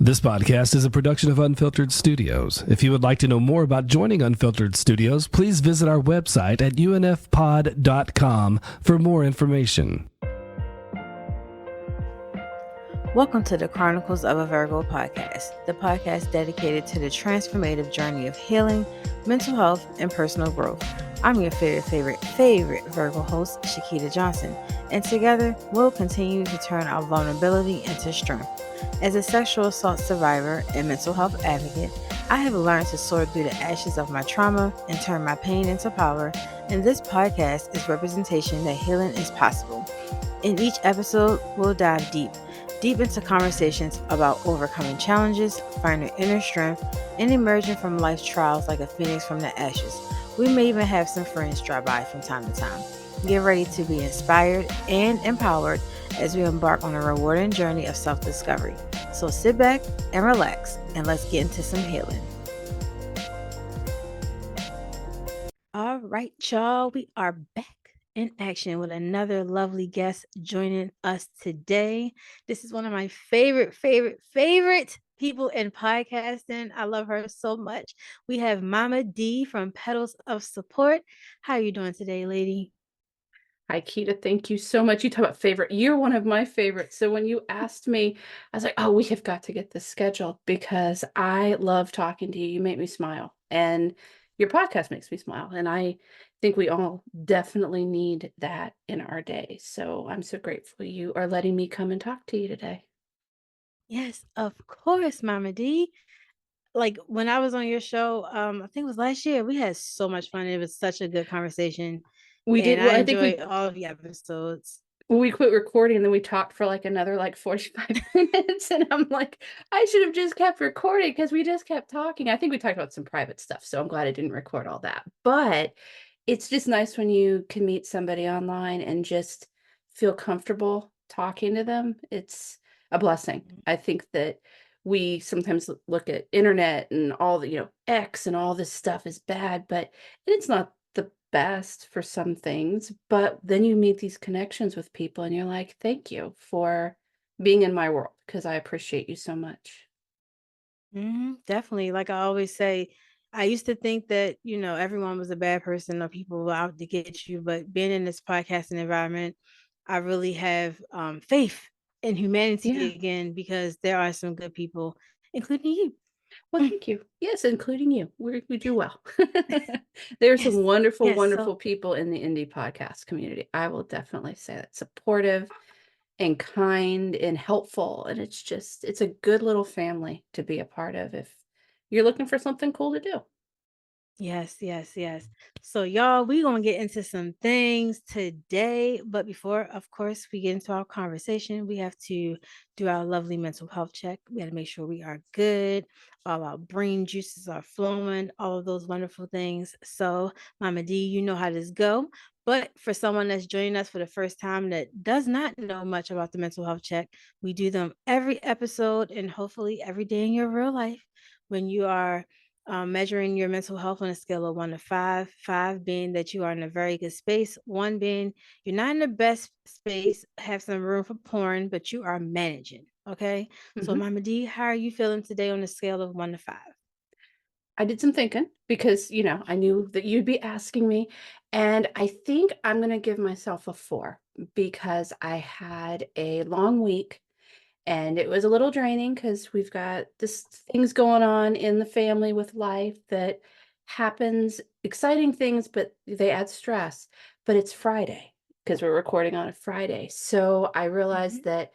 This podcast is a production of Unfiltered Studios. If you would like to know more about joining Unfiltered Studios, please visit our website at unfpod.com for more information. Welcome to the Chronicles of a Virgo Podcast, the podcast dedicated to the transformative journey of healing, mental health, and personal growth. I'm your favorite Virgo host, Shakita Johnson, and together we'll continue to turn our vulnerability into strength. As a sexual assault survivor and mental health advocate, I have learned to sort through the ashes of my trauma and turn my pain into power, and this podcast is representation that healing is possible. In each episode, we'll dive deep into conversations about overcoming challenges, finding inner strength, and emerging from life's trials like a phoenix from the ashes. We may even have some friends drop by from time to time. Get ready to be inspired and empowered as we embark on a rewarding journey of self-discovery. So sit back and relax, and let's get into some healing. All right, y'all, we are back in action with another lovely guest joining us today. This is one of my favorite people in podcasting. I love her so much. We have Mama D from Petals of Support. How are you doing today, lady? Hi, Keita. Thank you so much. You talk about favorite. You're one of my favorites. So when you asked me, I was like, oh, we have got to get this scheduled because I love talking to you. You make me smile. And your podcast makes me smile. And I think we all definitely need that in our day. So I'm so grateful you are letting me come and talk to you today. Yes, of course, Mama D. Like when I was on your show, I think it was last year, we had so much fun. It was such a good conversation. We did. And Well, I I think enjoyed all of the episodes. we quit recording and then we talked for like another 45 minutes. And I'm like, I should have just kept recording because we just kept talking. I think we talked about some private stuff. So I'm glad I didn't record all that. But it's just nice when you can meet somebody online and just feel comfortable talking to them. It's a blessing. I think that we sometimes look at internet and all the, X and all this stuff is bad, but it's not the best for some things. But then you meet these connections with people and you're like, thank you for being in my world because I appreciate you so much. Definitely. Like I always say, I used to think that, everyone was a bad person or people were out to get you. But being in this podcasting environment, I really have faith in humanity Yeah. again because there are some good people, including you. Well, thank you. Yes, including you. We do well. There are Yes. some wonderful, Yes. wonderful people in the indie podcast community. I will definitely say that. Supportive and kind and helpful. And it's a good little family to be a part of if you're looking for something cool to do. Yes. So, y'all, we're going to get into some things today. But before, of course, we get into our conversation, we have to do our lovely mental health check. We got to make sure we are good. All our brain juices are flowing, all of those wonderful things. So, Mama D, you know how this go. But for someone that's joining us for the first time that does not know much about the mental health check, we do them every episode and hopefully every day in your real life when you are measuring your mental health on a scale of 1 to 5, 5 being that you are in a very good space, 1 being you're not in the best space, have some room for porn, but you are managing. Okay. So, Mhm. Mama D, how are you feeling today on a scale of 1 to 5? I did some thinking because, I knew that you'd be asking me. And I think I'm going to give myself a 4 because I had a long week. And it was a little draining because we've got this things going on in the family with life that happens, exciting things, but they add stress. But it's Friday because we're recording on a Friday. So I realized that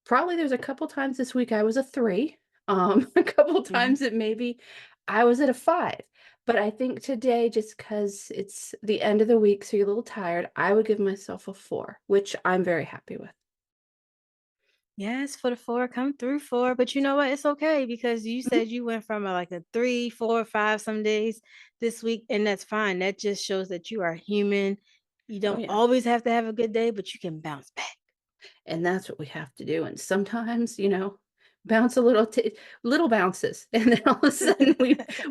probably there's a couple times this week I was a 3. A couple times that maybe I was at a 5. But I think today, just because it's the end of the week, so you're a little tired, I would give myself a 4, which I'm very happy with. Yes, for the 4, come through 4. But you know what? It's okay because you Mhm. said you went from a 3, 4, 5 some days this week, and that's fine. That just shows that you are human. You Oh, don't yeah. always have to have a good day, but you can bounce back. And that's what we have to do. And sometimes, bounce a little, little bounces, and then all of a sudden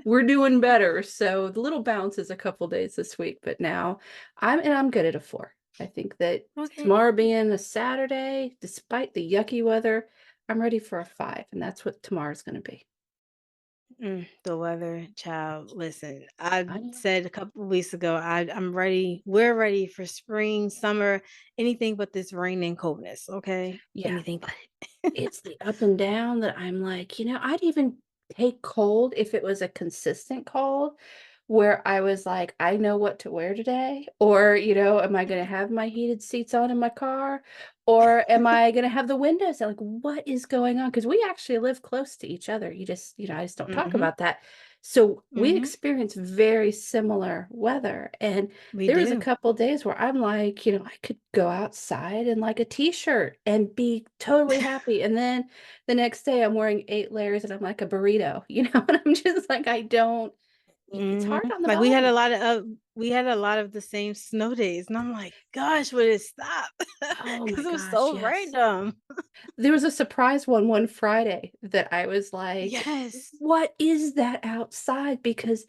we're doing better. So the little bounces a couple days this week, but now I'm good at a 4. I think that Okay. tomorrow being a Saturday, despite the yucky weather, I'm ready for a 5, and that's what tomorrow's going to be. The weather, child. Listen, I I know. said a couple of weeks ago, I'm ready. We're ready for spring, summer, anything but this rain and coldness. Okay, Yeah. anything but it. It's the up and down that I'm like, I'd even take cold if it was a consistent cold where I was like, I know what to wear today. Or, am I going to have my heated seats on in my car? Or am I going to have the windows down? Like, what is going on? Because we actually live close to each other. I just don't talk hmm about that. So we hmm experience very similar weather. And We there was a do. couple days where I'm like, I could go outside in like a t-shirt and be totally happy. And then the next day I'm wearing 8 layers and I'm like a burrito, and I'm just like, it's hard on the Like we had a body. lot of the same snow days, and I'm like, gosh, would it stop? Oh my Because it was gosh, so yes. random. There was a surprise one Friday that I was like, Yes. "What is that outside?" Because,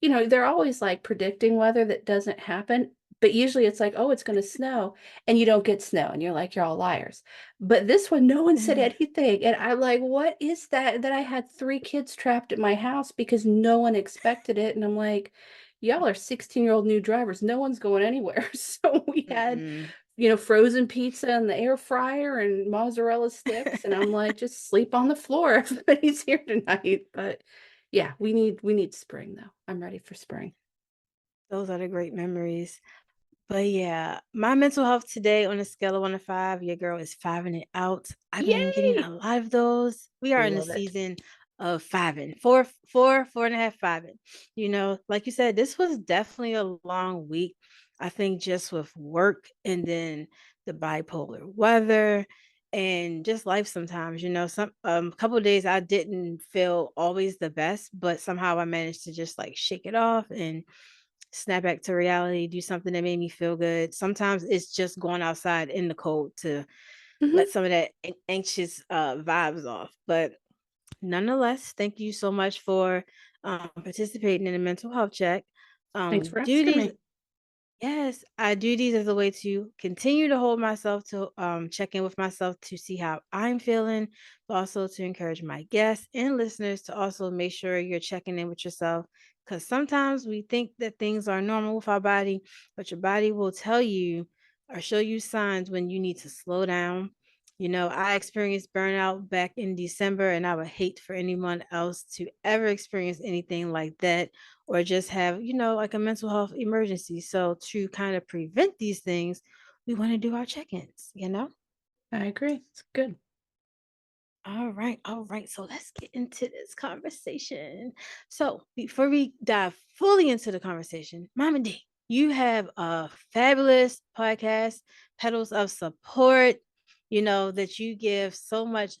they're always like predicting weather that doesn't happen, but usually it's like, "Oh, it's gonna snow," and you don't get snow, and you're like, "You're all liars." But this one, no one said anything, and I'm like, "What is that?" And then I had 3 kids trapped at my house because no one expected it, and I'm like, "Y'all are 16-year-old new drivers. No one's going anywhere." So we had Mm-mm. frozen pizza in the air fryer and mozzarella sticks. And I'm like, just sleep on the floor. Everybody's here tonight. But yeah, we need spring though. I'm ready for spring. Those are the great memories. But yeah, my mental health today on a scale of 1 to 5, your girl is fiving it out. I've been getting a Yay! lot of those. We are in the Love it. season of fiving, 4.5 fiving. Like you said, this was definitely a long week. I think just with work and then the bipolar weather and just life sometimes, some couple of days I didn't feel always the best, but somehow I managed to just like shake it off and snap back to reality, do something that made me feel good. Sometimes it's just going outside in the cold to Mhm. let some of that anxious vibes off. But nonetheless, thank you so much for participating in the mental health check. Thanks for Do asking these me. Yes, I do these as a way to continue to hold myself to check in with myself to see how I'm feeling, but also to encourage my guests and listeners to also make sure you're checking in with yourself. Because sometimes we think that things are normal with our body, but your body will tell you or show you signs when you need to slow down. I experienced burnout back in December, and I would hate for anyone else to ever experience anything like that or just have, like a mental health emergency. So to kind of prevent these things, we want to do our check-ins. I agree. It's good. All right, all right. So let's get into this conversation. So before we dive fully into the conversation, Mama D, you have a fabulous podcast, Petals of Support, that you give so much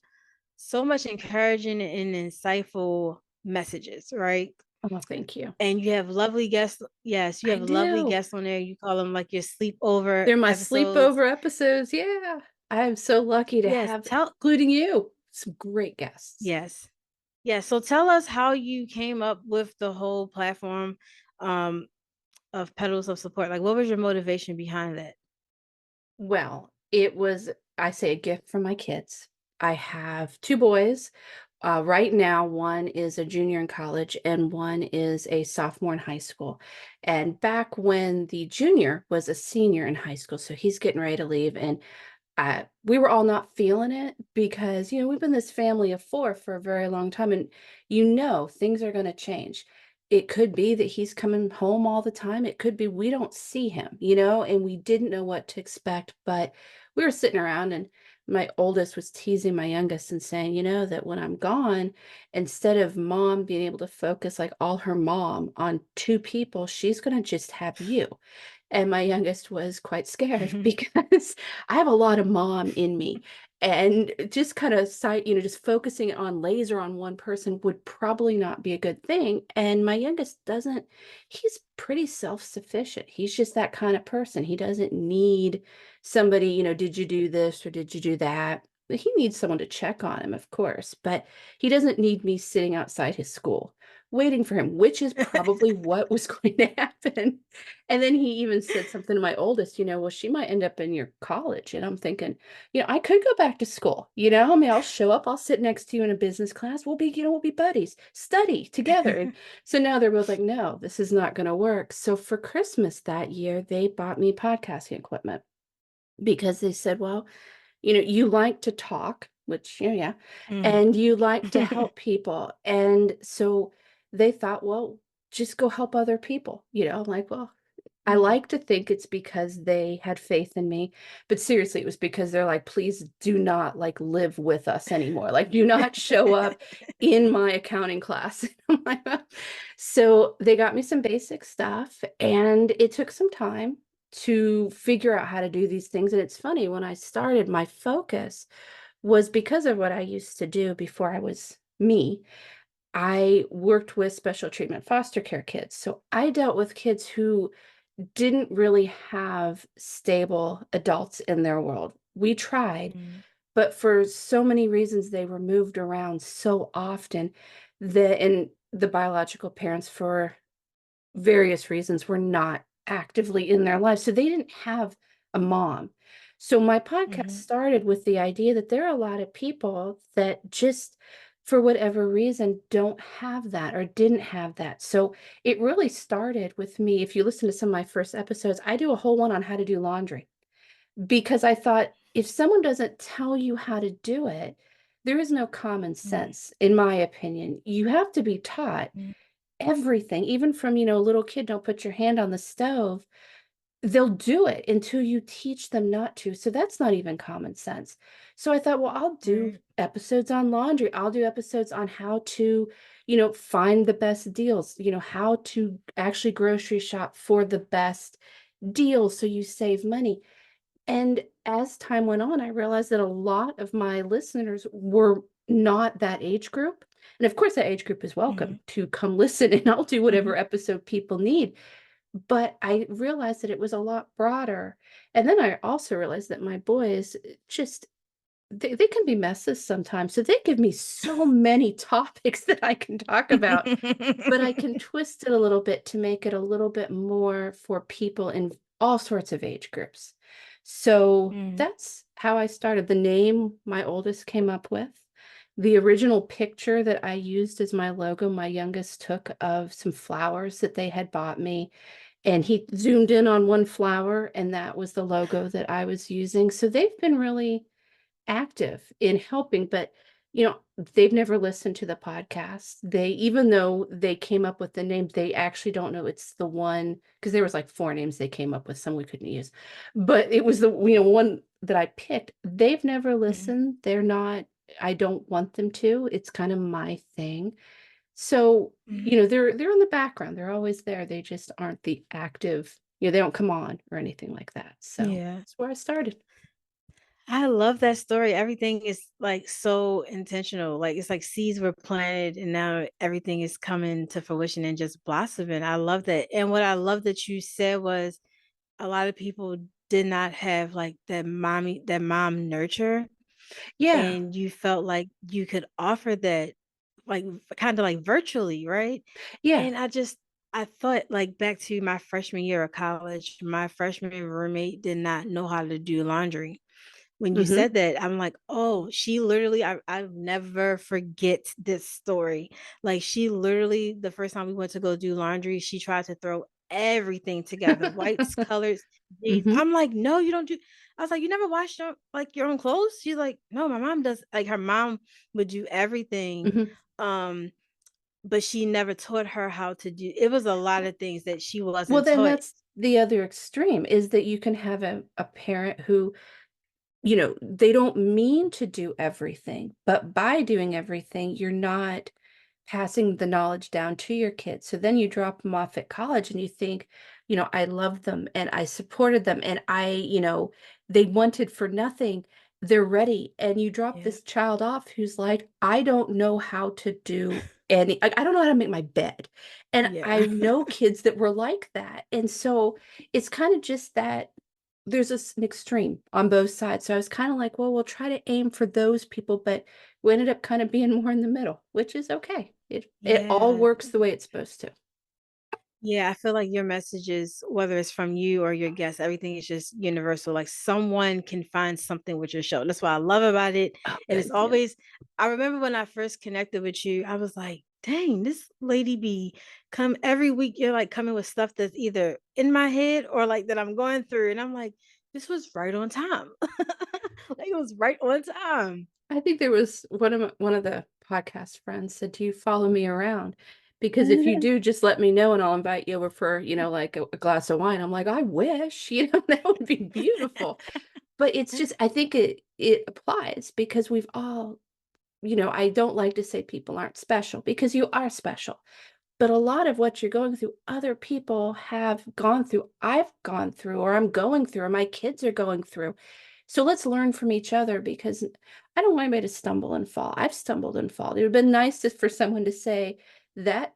encouraging and insightful messages, right? Oh, thank you. And you have lovely guests. Yes, you I have lovely do. guests on there. You call them like your sleepover They're my episodes. sleepover episodes. Yeah. I'm so lucky to Yes, have, including you, some great guests. yes. Yeah, so tell us how you came up with the whole platform um of Petals of Support. Like what was your motivation behind that? Well, it was, I say, a gift from my kids. I have 2 boys. Right now, one is a junior in college and one is a sophomore in high school. And back when the junior was a senior in high school, so he's getting ready to leave, and we were all not feeling it because, we've been this family of 4 for a very long time, and things are going to change. It could be that he's coming home all the time. It could be we don't see him, and we didn't know what to expect. But we were sitting around, and my oldest was teasing my youngest and saying, that when I'm gone, instead of mom being able to focus like all her mom on 2 people, she's going to just have you. And my youngest was quite scared because I have a lot of mom in me. And just kind of just focusing on laser on one person would probably not be a good thing. And my youngest doesn't, he's pretty self-sufficient. He's just that kind of person. He doesn't need somebody, did you do this or did you do that? he needs someone to check on him, of course, but he doesn't need me sitting outside his school waiting for him, which is probably what was going to happen. And then he even said something to my oldest, well, she might end up in your college. And I'm thinking, I could go back to school. I mean, I'll show up, I'll sit next to you in a business class. We'll be buddies, study together. And so now they're both like, no, this is not going to work. So for Christmas that year, they bought me podcasting equipment because they said, well, you like to talk, which, yeah, Mm. and you like to help people. And so they thought, well, just go help other people. I'm like, well, I Mm. like to think it's because they had faith in me, but seriously, it was because they're like, please do not like live with us anymore. Like, do not show up in my accounting class. I'm like, "Oh." So they got me some basic stuff, and it took some time to figure out how to do these things. And it's funny, when I started, my focus was because of what I used to do before I was me. I worked with special treatment foster care kids. So I dealt with kids who didn't really have stable adults in their world. We tried, Mm. but for so many reasons, they were moved around so often that, and the biological parents, for various reasons, were not actively in their lives. So they didn't have a mom. So my podcast Mhm. started with the idea that there are a lot of people that just, for whatever reason, don't have that or didn't have that. So it really started with me. If you listen to some of my first episodes, I do a whole one on how to do laundry because I thought, if someone doesn't tell you how to do it, there is no common Mm. sense, in my opinion. You have to be taught Mm. everything, even from, a little kid, don't put your hand on the stove. They'll do it until you teach them not to. So that's not even common sense. So I thought, well, I'll do Right. episodes on laundry. I'll do episodes on how to, find the best deals, how to actually grocery shop for the best deals so you save money. And as time went on, I realized that a lot of my listeners were not that age group. And of course, that age group is welcome Mhm. to come listen, and I'll do Mhm. whatever episode people need. But I realized that it was a lot broader. And then I also realized that my boys just, they can be messes sometimes. So they give me so many topics that I can talk about, but I can twist it a little bit to make it a little bit more for people in all sorts of age groups. So Mm. that's how I started. The name my oldest came up with. The original picture that I used as my logo, my youngest took of some flowers that they had bought me. And he zoomed in on one flower, and that was the logo that I was using. So they've been really active in helping, but they've never listened to the podcast. They, even though they came up with the name, they actually don't know it's the one, because there was like four names they came up with, some we couldn't use, but it was the one that I picked. They've never Mhm. listened. They're not, I don't want them to. It's kind of my thing. So Mhm. they're in the background. They're always there. They just aren't the active, they don't come on or anything like that. So Yeah. that's where I started. I love that story. Everything is like so intentional. Like it's like seeds were planted and now everything is coming to fruition and just blossoming. I love that. And what I love that you said was a lot of people did not have like that mom nurture, Yeah. and you felt like you could offer that like kind of like virtually, right? Yeah. And I thought like back to my freshman year of college, my freshman roommate did not know how to do laundry. When you Hmm. said that, I'm like, oh, she literally, I'll never forget this story. Like, she literally, the first time we went to go do laundry, she tried to throw everything together, whites, colors, jeans. Hmm. I'm like, no, you don't do. I was like, you never washed your own clothes? She's like, no, my mom does. Like, her mom would do everything. Hmm. Um, but she never taught her how to do. It was a lot of things that she Well, wasn't then taught. that's the other extreme, is that you can have a parent who, they don't mean to do everything, but by doing everything, you're not passing the knowledge down to your kids. So then you drop them off at college and you think, I loved them and I supported them and they wanted for nothing. They're ready. And you drop Yeah. this child off who's like, I don't know how to do I don't know how to make my bed. And I Yeah. know kids that were like that. And so it's kind of just that there's an extreme on both sides. So I was kind of like, well, we'll try to aim for those people, but we ended up kind of being more in the middle, which is okay. It all Yeah. works the way it's supposed to. Yeah, I feel like your messages, whether it's from you or your guests, everything is just universal. Like someone can find something with your show. That's what I love about it. Oh, And it's good. Yeah. always, I remember when I first connected with you, I was like, dang, this lady be come every week. You're like coming with stuff that's either in my head or like that I'm going through. And I'm like, this was right on time. Like it was right on time. I think there was one of the podcast friends said, "Do you follow me around? Because if you do, just let me know and I'll invite you over for, like a glass of wine." I'm like, I wish, that would be beautiful. But it's just, I think it applies because we've all, I don't like to say people aren't special because you are special. But a lot of what you're going through, other people have gone through. I've gone through, or I'm going through, or my kids are going through. So let's learn from each other because I don't want anybody to stumble and fall. I've stumbled and fall. It would have been nice for someone to say that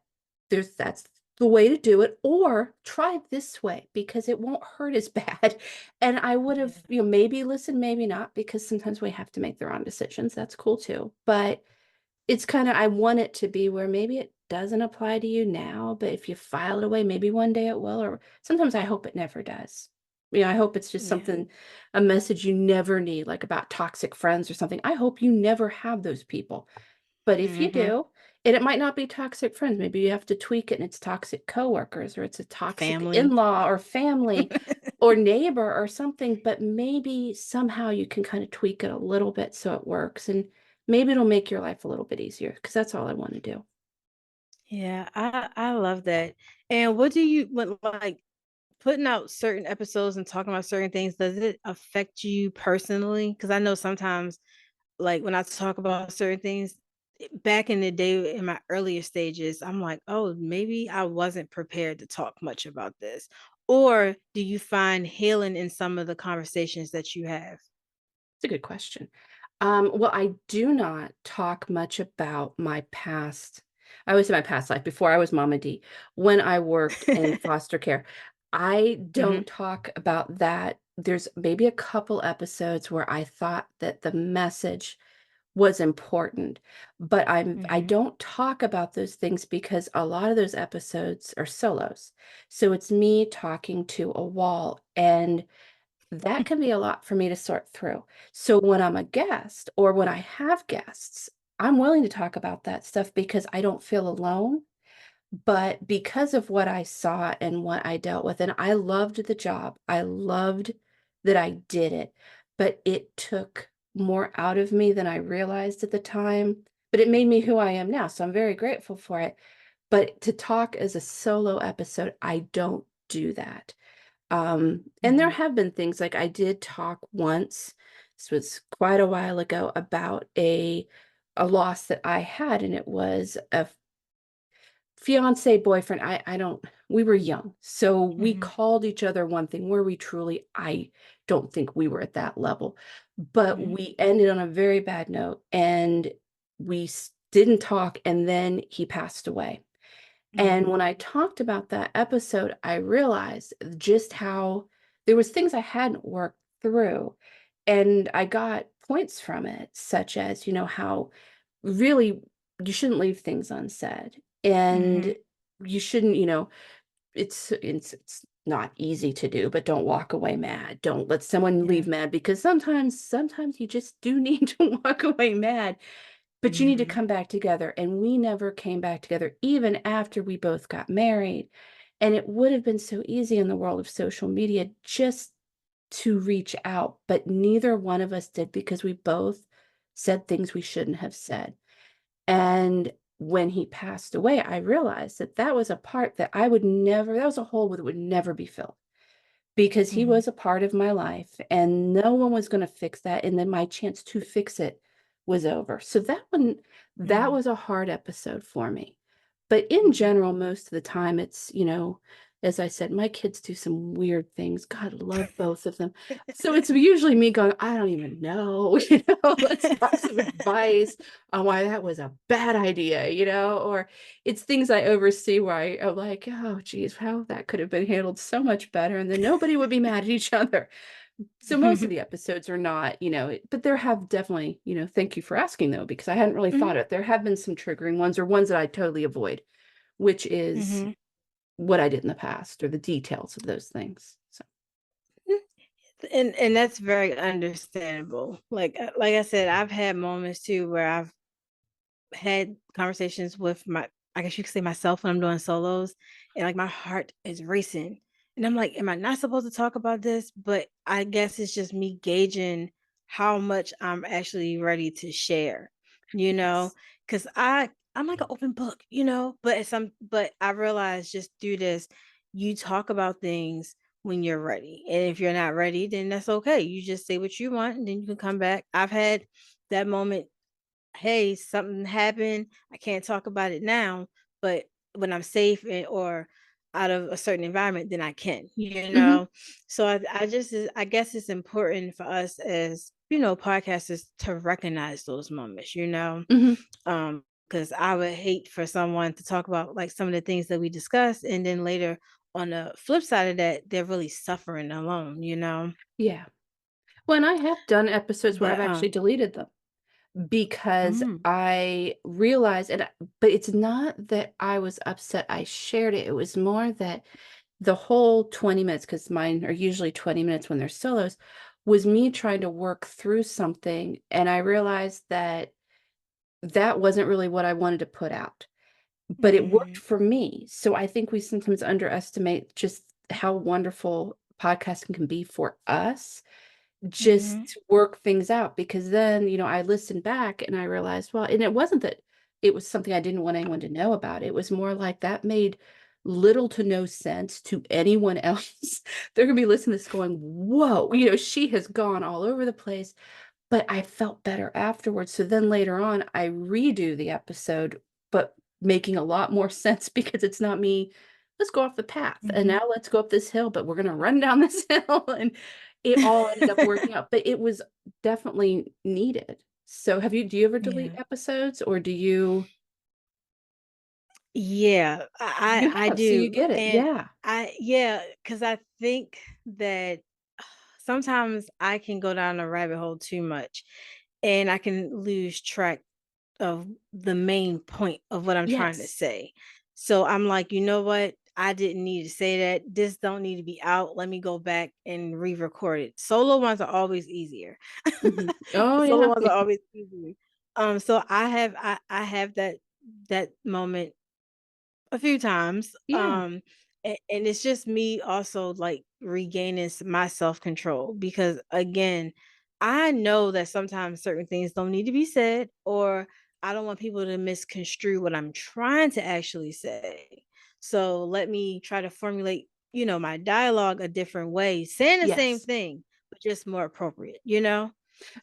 that's the way to do it, or try this way because it won't hurt as bad. And I would have, maybe listened, maybe not, because sometimes we have to make the wrong decisions. That's cool too. But it's kinda, I want it to be where maybe it doesn't apply to you now, but if you file it away, maybe one day it will, or sometimes I hope it never does. I hope it's just Yeah. something, a message you never need, like about toxic friends or something. I hope you never have those people. But if you Hmm. do, and it might not be toxic friends, maybe you have to tweak it and it's toxic coworkers or it's a toxic Family. in-law or family or neighbor or something, but maybe somehow you can kind of tweak it a little bit so it works. And maybe it'll make your life a little bit easier because that's all I want to do. Yeah, I love that. And what do you what like putting out certain episodes and talking about certain things, does it affect you personally? Because I know sometimes, like when I talk about certain things, back in the day in my earlier stages, I'm like, oh, maybe I wasn't prepared to talk much about this. Or do you find healing in some of the conversations that you have? It's a good question. Well, I do not talk much about my past. I always say my past life before I was Mama D, when I worked in foster care. I Hmm. don't talk about that. There's maybe a couple episodes where I thought that the message was important, but I Hmm. don't talk about those things because a lot of those episodes are solos. So it's me talking to a wall, and that can be a lot for me to sort through. So when I'm a guest or when I have guests, I'm willing to talk about that stuff because I don't feel alone. But because of what I saw and what I dealt with, and I loved the job, I loved that I did it, but it took more out of me than I realized at the time. But it made me who I am now. So I'm very grateful for it. But to talk as a solo episode, I don't do that. And there Hmm. have been things like I did talk once, this was quite a while ago, about a loss that I had, and it was a fiance boyfriend. I don't, we were young. So we Hmm. called each other one thing where we truly, I don't think we were at that level, but Hmm. we ended on a very bad note and didn't talk. And then he passed away. And Hmm. when I talked about that episode, I realized just how there was things I hadn't worked through. And I got points from it, such as, how really you shouldn't leave things unsaid. Hmm. And you shouldn't, it's not easy to do, but don't walk away mad. Don't let someone Yeah. leave mad because sometimes you just do need to walk away mad, but you need to Hmm. come back together. And we never came back together, even after we both got married. And it would have been so easy in the world of social media just to reach out, but neither one of us did because we both said things we shouldn't have said. And when he passed away, I realized that that was a part that that was a hole that would never be filled because he Hmm. was a part of my life and no one was going to fix that. And then my chance to fix it was over. So that Hmm. was a hard episode for me. But in Hmm. general, most of the time it's, as I said, my kids do some weird things. God love both of them. So it's usually me going, I don't even know, let's have some advice on why that was a bad idea, or it's things I oversee where I'm like, oh, geez, how that could have been handled so much better. And then nobody would be mad at each other. So most of the episodes are not, but there have definitely, thank you for asking though, because I hadn't really thought Mhm. it. There have been some triggering ones or ones that I totally avoid, which is Mhm. what I did in the past or the details of those things. So, And that's very understandable. Like I said, I've had moments too where I've had conversations with I guess you could say myself when I'm doing solos, and like my heart is racing. And I'm like, am I not supposed to talk about this? But I guess it's just me gauging how much I'm actually ready to share, you know, yes. because I'm like an open book, but I realize just through this, you talk about things when you're ready. And if you're not ready, then that's okay. You just say what you want and then you can come back. I've had that moment, hey, something happened. I can't talk about it now, but when I'm safe or out of a certain environment, then I can, Hmm. So I guess it's important for us as, podcasters to recognize those moments, Hmm. because I would hate for someone to talk about like some of the things that we discussed, and then later on the flip side of that, they're really suffering alone. Yeah. Well, and I have done episodes where I've But actually deleted them because mm, I realized, but it's not that I was upset I shared it. It was more that the whole 20 minutes, because mine are usually 20 minutes when they're solos, was me trying to work through something. And I realized that that wasn't really what I wanted to put out, but it worked mhm, for me. So I think we sometimes underestimate just how wonderful podcasting can be for us, just mhm, to work things out. Because then, I listened back and I realized, well, and it wasn't that it was something I didn't want anyone to know about. It was more like that made little to no sense to anyone else. They're gonna be listening to this going, whoa, she has gone all over the place. But I felt better afterwards. So then later on, I redo the episode, but making a lot more sense because it's not me, let's go off the path and mhm. now let's go up this hill, but we're going to run down this hill. And it all ended up working out, but it was definitely needed. So do you ever delete Yeah. episodes or do you? Yeah, You I have, so you do. get it. And Yeah. because I think that sometimes I can go down a rabbit hole too much and I can lose track of the main point of what I'm trying to Yes. say. So I'm like, you know what? I didn't need to say that. This don't need to be out. Let me go back and re-record it. Solo ones are always easier. Hmm. Oh, Solo yeah. ones are always easier. So I have that moment a few times. Yeah. And it's just me also like regaining my self-control because again, I know that sometimes certain things don't need to be said, or I don't want people to misconstrue what I'm trying to actually say. So let me try to formulate, my dialogue a different way, saying the same Yes. thing, but just more appropriate?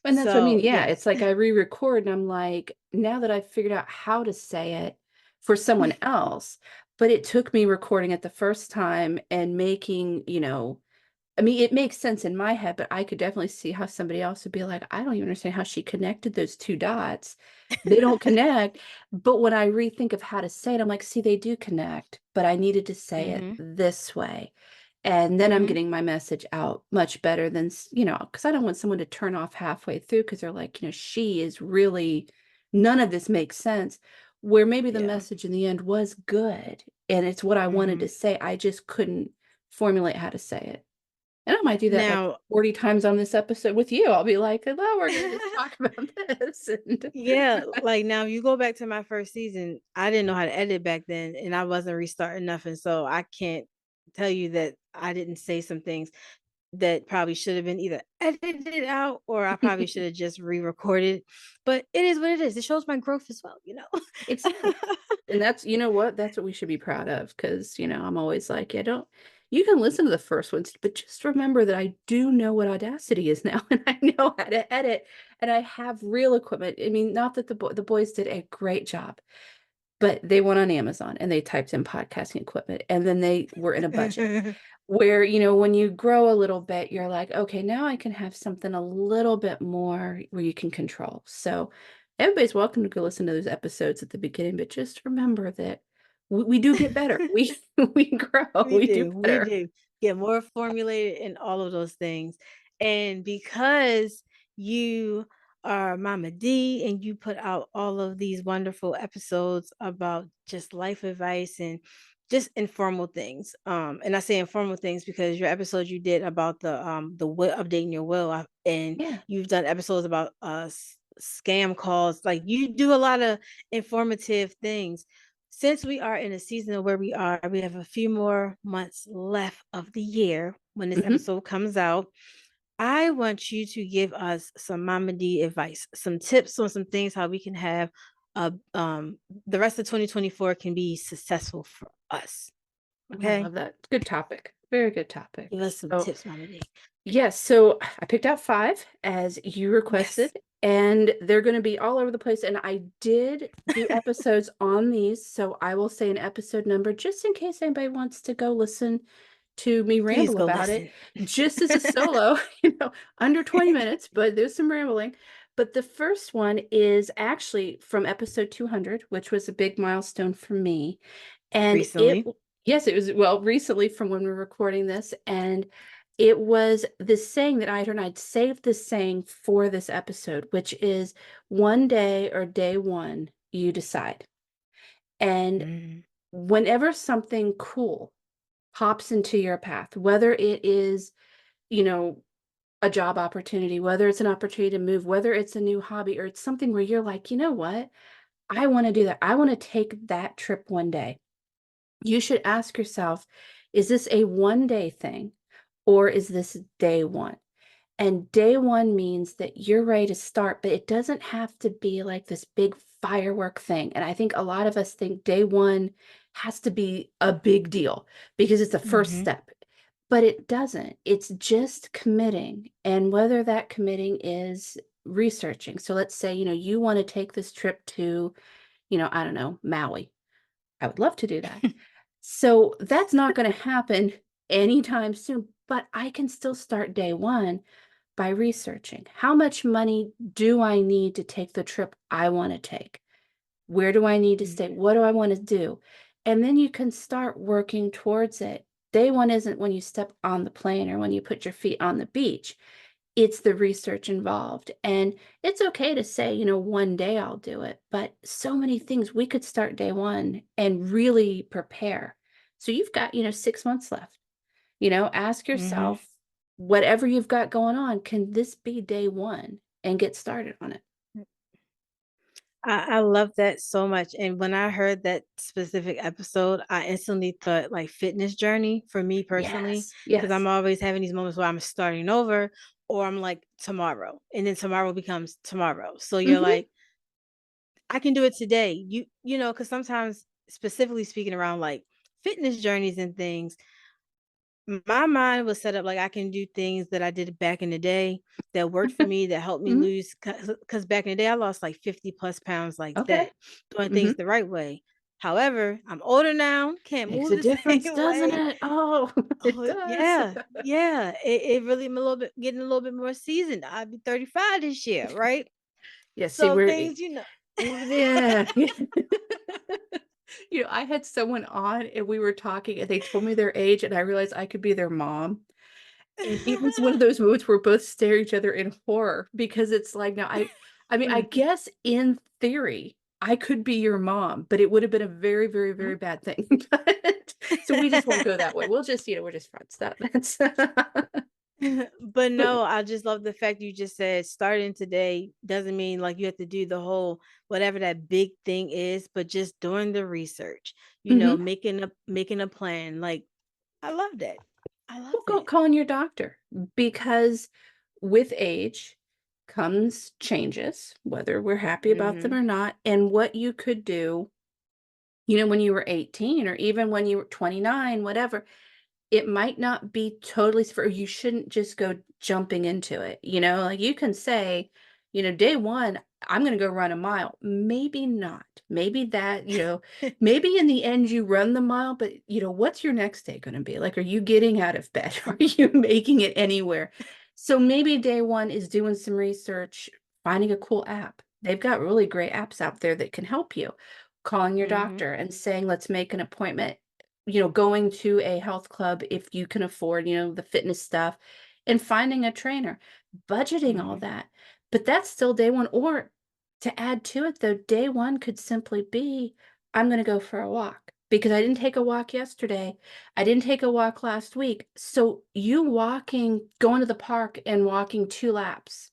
And that's what I mean. So Yeah, yes. it's like I re-record and I'm like, now that I've figured out how to say it for someone else, but it took me recording it the first time and making, I mean, it makes sense in my head, but I could definitely see how somebody else would be like, I don't even understand how she connected those two dots. They don't connect. But when I rethink of how to say it, I'm like, see, they do connect, but I needed to say it Mhm. this way. And then I'm Mhm. getting my message out much better than, because I don't want someone to turn off halfway through because they're like, she is really, none of this makes sense. Where maybe the Yeah. message in the end was good and it's what I wanted Mhm. to say. I just couldn't formulate how to say it. And I might do that like Now 40 times on this episode with you. I'll be like, "Well, we're gonna just talk about this," and Yeah, like now you go back to my first season, I didn't know how to edit back then and I wasn't restarting nothing. So I can't tell you that I didn't say some things that probably should have been either edited out or I probably should have just re-recorded. But it is what it is. It shows my growth as well. exactly. And that's what? That's what we should be proud of because, I'm always like, "Yeah, don't you can listen to the first ones, but just remember that I do know what Audacity is now, and I know how to edit, and I have real equipment." I mean, not that the boys did a great job, but they went on Amazon and they typed in podcasting equipment, and then they were in a budget where, when you grow a little bit, you're like, okay, now I can have something a little bit more where you can control. So everybody's welcome to go listen to those episodes at the beginning, but just remember that we do get better. We grow, we do We better. do get more formulated in all of those things. And because you are Mama D and you put out all of these wonderful episodes about just life advice and just informal things. And I say informal things because your episode you did about the will, updating your will, and Yeah. you've done episodes about scam calls. Like you do a lot of informative things. Since we are in a season of where we are, we have a few more months left of the year when this hmm episode comes out. I want you to give us some Mama D advice, some tips on some things how we can have the rest of 2024 can be successful for us. I Okay? love that. Good topic. Very good topic. Give us some So, tips, Mama D. yes, so I picked out 5 as you requested, Yes. and they're going to be all over the place. And I did do episodes on these, so I will say an episode number just in case anybody wants to go listen to me Please ramble go about listen. it, just as a solo, under 20 minutes, but there's some rambling. But the first one is actually from episode 200, which was a big milestone for me. And Recently. yes, it was, well, recently from when we're recording this. And it was this saying that I heard, and I'd saved this saying for this episode, which is one day or day one, you decide. And Mm. whenever something cool pops into your path, whether it is, a job opportunity, whether it's an opportunity to move, whether it's a new hobby, or it's something where you're like, you know what? I want to do that. I want to take that trip one day. You should ask yourself, is this a one-day thing or is this day one? And day one means that you're ready to start, but it doesn't have to be like this big firework thing. And I think a lot of us think day one has to be a big deal because it's the first Mm-hmm. step, but it doesn't. It's just committing. And whether that committing is researching. So let's say, you want to take this trip to, I don't know, Maui. I would love to do that. So that's not going to happen anytime soon, but I can still start day one by researching. How much money do I need to take the trip I want to take? Where do I need to stay? What do I want to do? And then you can start working towards it. Day one isn't when you step on the plane or when you put your feet on the beach. It's the research involved. And it's okay to say, one day I'll do it, but so many things we could start day one and really prepare. So you've got, 6 months left. Ask Mm-hmm. yourself, whatever you've got going on, can this be day one, and get started on it? I love that so much. And when I heard that specific episode, I instantly thought like fitness journey for me personally, Yes. because I'm Yes. always having these moments where I'm starting over or I'm like tomorrow, and then tomorrow becomes tomorrow. So you're hmm like, I can do it today. Because sometimes, specifically speaking around like fitness journeys and things, my mind was set up like I can do things that I did back in the day that worked for me, that helped me hmm lose. Because back in the day, I lost like 50 plus pounds like Okay. that, doing hmm things the right way. However, I'm older now, can't Makes move a the difference, same doesn't way. it? Oh, it Oh, does. yeah. Yeah. It really, I'm a little bit getting a little bit more seasoned. I'll be 35 this year, right? Yeah, see, So we're things, yeah. I had someone on and we were talking and they told me their age and I realized I could be their mom. And it was one of those moments where both stare at each other in horror because it's like, now I mean, I guess in theory, I could be your mom, but it would have been a very, very, very bad thing. So we just won't go that way. We'll just, we're just friends. That's But no, I just love the fact you just said starting today doesn't mean like you have to do the whole whatever that big thing is, but just doing the research, Mhm. making a plan. Like I love that. I love Well, go that. call in your doctor because with age comes changes, whether we're happy about them Mm-hmm. or not. And what you could do, when you were 18 or even when you were 29, whatever, it might not be totally for you shouldn't just go jumping into it. Like you can say, Day one, I'm going to go run a mile. Maybe not. Maybe that, maybe in the end you run the mile, but what's your next day going to be? Like, are you getting out of bed? Are you making it anywhere? So maybe day one is doing some research, finding a cool app. They've got really great apps out there that can help you. Calling your doctor and saying, let's make an appointment, going to a health club if you can afford, the fitness stuff, and finding a trainer, budgeting all that. But that's still day one. Or to add to it, though, day one could simply be, I'm going to go for a walk because I didn't take a walk yesterday. I didn't take a walk last week. So you going to the park and walking 2 laps,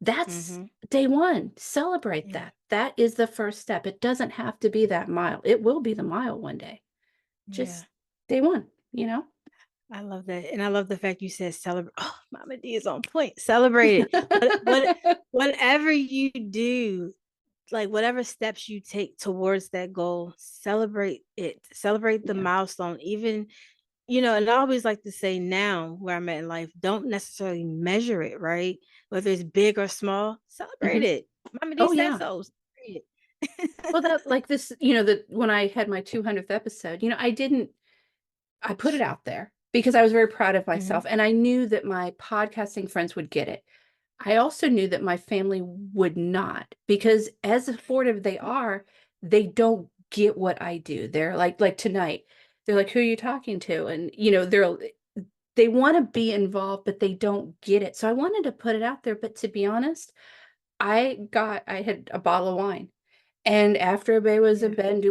that's day one. Celebrate that. That is the first step. It doesn't have to be that mile. It will be the mile one day. Just day one, I love that. And I love the fact you said celebrate. Oh, Mama D is on point. Celebrate it. Whatever you do, like whatever steps you take towards that goal, celebrate it. Celebrate the milestone. Even, and I always like to say now where I'm at in life, don't necessarily measure it, right? Whether it's big or small, celebrate it. Mama D said so. Celebrate it. Well, that like this, when I had my 200th episode, I put it out there because I was very proud of myself and I knew that my podcasting friends would get it. I also knew that my family would not, because as supportive they are, they don't get what I do. They're like tonight, they're like, who are you talking to? And, they want to be involved, but they don't get it. So I wanted to put it out there. But to be honest, I had a bottle of wine. And after everybody was in bed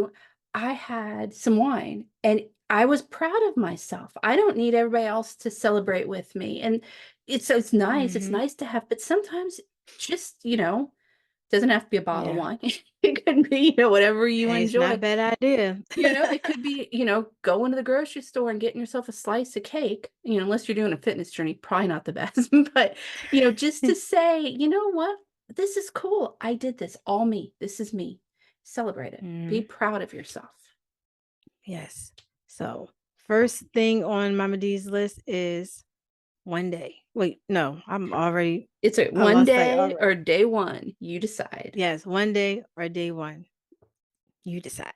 I had some wine and I was proud of myself. I don't need everybody else to celebrate with me. And it's nice. It's nice to have, but sometimes just, doesn't have to be a bottle of wine. It could be, whatever you enjoy. It's not a bad idea. It could be, going to the grocery store and getting yourself a slice of cake, unless you're doing a fitness journey, probably not the best, but, just to say, you know what, this is cool. I did this, all me. This is me. Celebrate it. Be proud of yourself. Yes. So first thing on Mama D's list is one day. Wait, no, I'm already. It's one day or day one. You decide. Yes, one day or day one. You decide.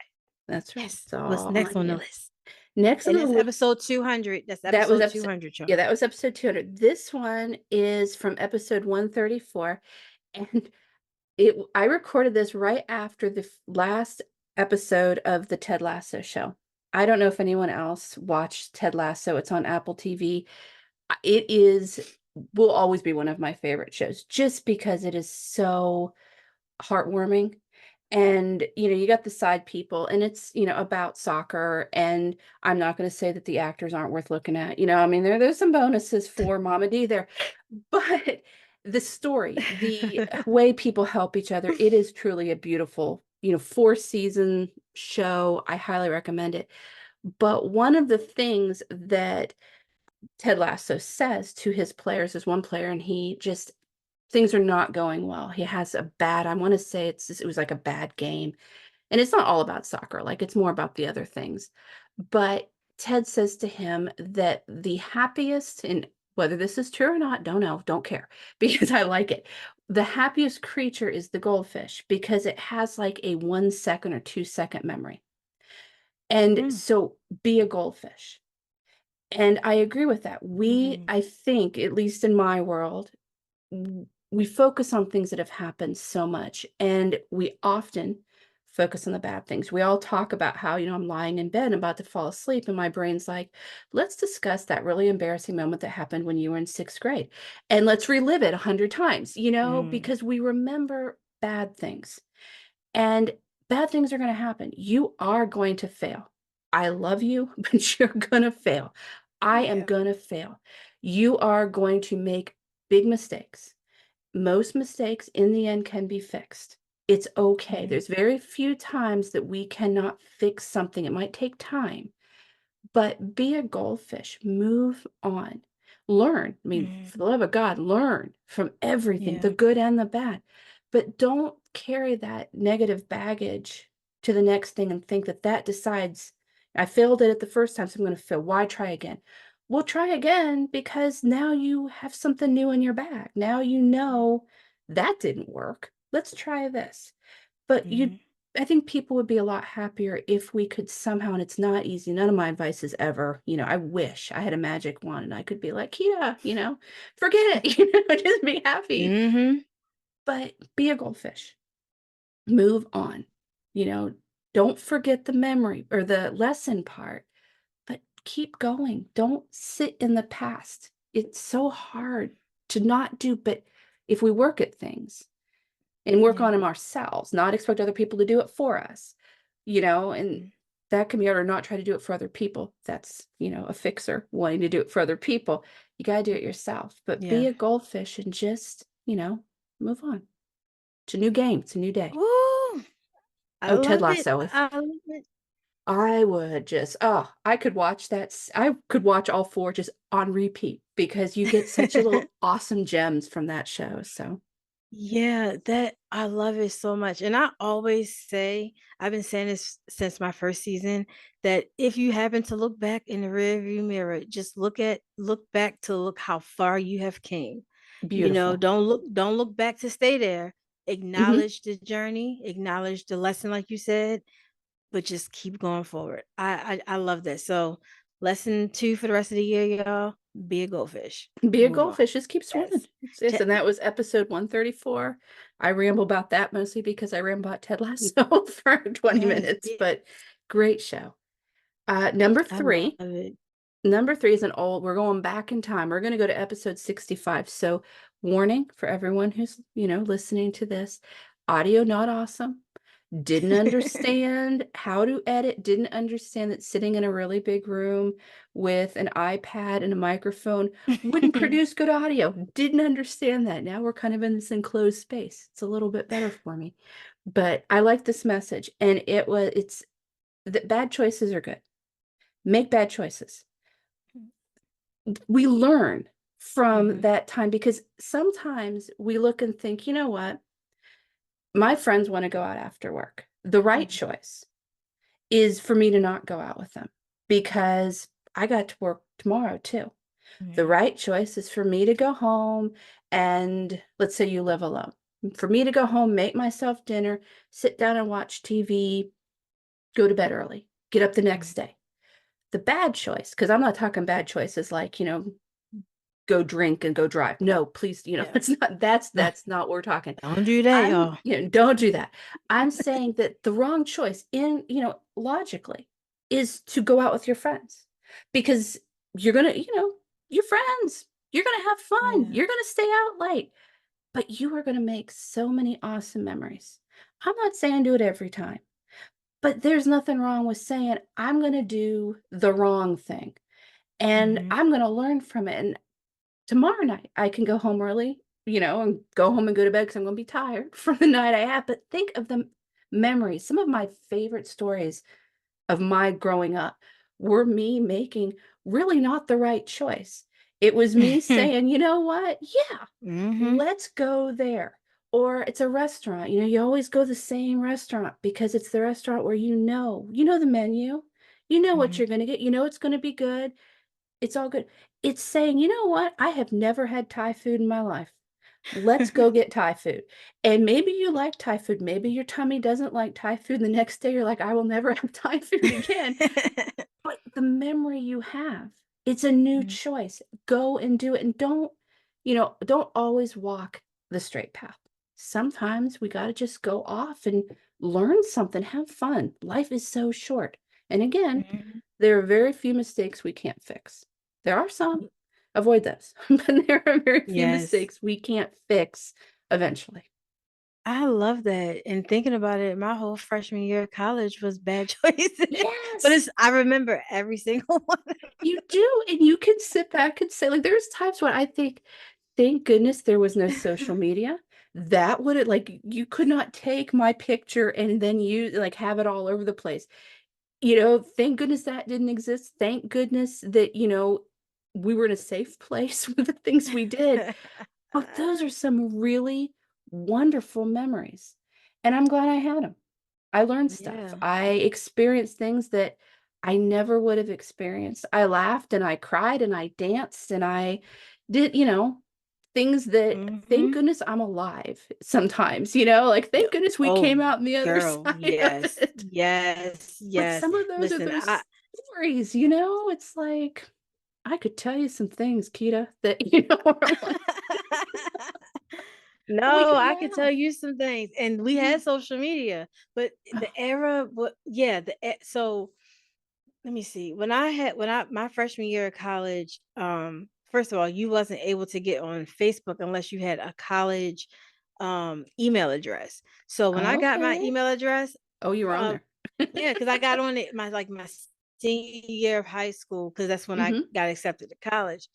That's right. So what's next on the list? Next on the list, episode 200. That's episode 200. Yeah, that was episode 200. This one is from episode 134. And I recorded this right after the last episode of the Ted Lasso show. I don't know if anyone else watched Ted Lasso. It's on Apple TV. It will always be one of my favorite shows just because it is so heartwarming. And, you got the side people and it's, about soccer. And I'm not going to say that the actors aren't worth looking at. There's some bonuses for Mama D there. But the story, the way people help each other, it is truly a beautiful, 4-season show. I highly recommend it. But one of the things that Ted Lasso says to his players is one player, and things are not going well. He has I want to say it was like a bad game. And it's not all about soccer. Like it's more about the other things. But Ted says to him that the happiest, and whether this is true or not, don't know, don't care, because I like it. The happiest creature is the goldfish because it has like a 1 second or 2 second memory. And so be a goldfish. And I agree with that. I think, at least in my world, we focus on things that have happened so much, and we often focus on the bad things. We all talk about how, I'm lying in bed, I'm about to fall asleep, and my brain's like, let's discuss that really embarrassing moment that happened when you were in 6th grade. And let's relive it 100 times, because we remember bad things. And bad things are going to happen. You are going to fail. I love you, but you're going to fail. I am going to fail. You are going to make big mistakes. Most mistakes in the end can be fixed. It's okay. There's very few times that we cannot fix something. It might take time, but be a goldfish, move on, learn. For the love of God, learn from everything, the good and the bad, but don't carry that negative baggage to the next thing and think that decides, I failed it the first time, so I'm going to fail. Why try again? Well, try again because now you have something new in your bag. Now that didn't work. Let's try this. But Mhm. I think people would be a lot happier if we could somehow, and it's not easy. None of my advice is ever, I wish I had a magic wand and I could be like, Kita, forget it, just be happy. Mhm. But be a goldfish. Move on. Don't forget the memory or the lesson part, but keep going. Don't sit in the past. It's so hard to not do, but if we work at things and work on Yeah. them ourselves, not expect other people to do it for us, and Mm. that can be hard, or not try to do it for other people. That's, a fixer wanting to do it for other people. You got to do it yourself, but be Yeah. a goldfish and just, move on. It's a new game. It's a new day. Ooh, I Oh, Ted love it. Lasso. I love it. I would just, I could watch that. I could watch all four just on repeat because you get such a little awesome gems from that show. So, Yeah, that I love it so much. And I always say, I've been saying this since my first season, that if you happen to look back in the rearview mirror, just look back to look how far you have came. beautiful. Don't look back to stay there. Hmm. Acknowledge the journey, acknowledge the lesson, like you said, but just keep going forward. I love that. So lesson 2 for the rest of the year, y'all, be a goldfish. Be a Move on. goldfish. Just keep swimming. Yes. Yes, Te- and that was episode 134. I ramble about that mostly because I ramble about Ted Lasso for 20 Yes, minutes, yeah, but great show. Number I love three. it. Number three is we're going back in time. We're going to go to episode 65. So, warning for everyone who's, listening to this, audio not awesome. Didn't understand how to edit, didn't understand that sitting in a really big room with an iPad and a microphone wouldn't produce good audio. Didn't understand that. Now we're kind of in this enclosed space. It's a little bit better for me. But I like this message. And it's that bad choices are good. Make bad choices. We learn from Mhm, that time because sometimes we look and think, you know what? My friends want to go out after work. The right mhm, choice is for me to not go out with them because I got to work tomorrow too. The yeah, right choice is for me to go home and let's say you live alone. For me to go home, make myself dinner, sit down and watch TV, go to bed early, get up the next mhm. day. The bad choice, because I'm not talking bad choices like, go drink and go drive. No, please, Yeah. it's not that's No, that's not what we're talking. don't do that, y'all. Don't do that. I'm saying that the wrong choice in, logically is to go out with your friends because you're going to, your friends, you're going to have fun. Yeah. You're going to stay out late, but you are going to make so many awesome memories. I'm not saying do it every time, but there's nothing wrong with saying I'm going to do the wrong thing and Mhm. I'm going to learn from it. And tomorrow night, I can go home early, and go home and go to bed because I'm gonna be tired from the night I had, but think of the memories. Some of my favorite stories of my growing up were me making really not the right choice. It was me saying, "You know what? Yeah, Mhm, let's go there." Or it's a restaurant, you always go the same restaurant because it's the restaurant where you know the menu, you know what mhm. you're gonna get, you know it's gonna be good. It's all good. It's saying, "You know what? I have never had Thai food in my life. Let's go get Thai food." And maybe you like Thai food. Maybe your tummy doesn't like Thai food. The next day you're like, "I will never have Thai food again." But the memory you have, it's a new Mhm, choice. Go and do it and don't always walk the straight path. Sometimes we got to just go off and learn something, have fun. Life is so short. And again, mhm. there are very few mistakes we can't fix. There are some, avoid those, but there are very few Yes. mistakes we can't fix eventually. I love that, and thinking about it, my whole freshman year of college was bad choices, but Yes, I remember every single one. you do. And you can sit back and say, like, there's times when I think, thank goodness there was no social media. That would have, like, you could not take my picture and then like, have it all over the place. Thank goodness that didn't exist. Thank goodness that, we were in a safe place with the things we did. But those are some really wonderful memories, and I'm glad I had them. I learned stuff. Yeah. I experienced things that I never would have experienced. I laughed and I cried and I danced and I did, things that, thank Mm-hmm. goodness I'm alive sometimes, like, Yeah. thank goodness we Oh, came out on the other girl, side of yes, it. yes, But yes. some of those are Listen, those I stories, it's like, I could tell you some things, Kita, that, where I'm like, we no, could I can tell laugh. you some things, and we Yeah. had social media, but the Oh, era, what? Yeah, so let me see. When I my freshman year of college, first of all, you wasn't able to get on Facebook unless you had a college email address. So when I got my okay. email address, Oh, you were on um there. yeah, because I got on it my senior year of high school, because that's when I Hmm. got accepted to college.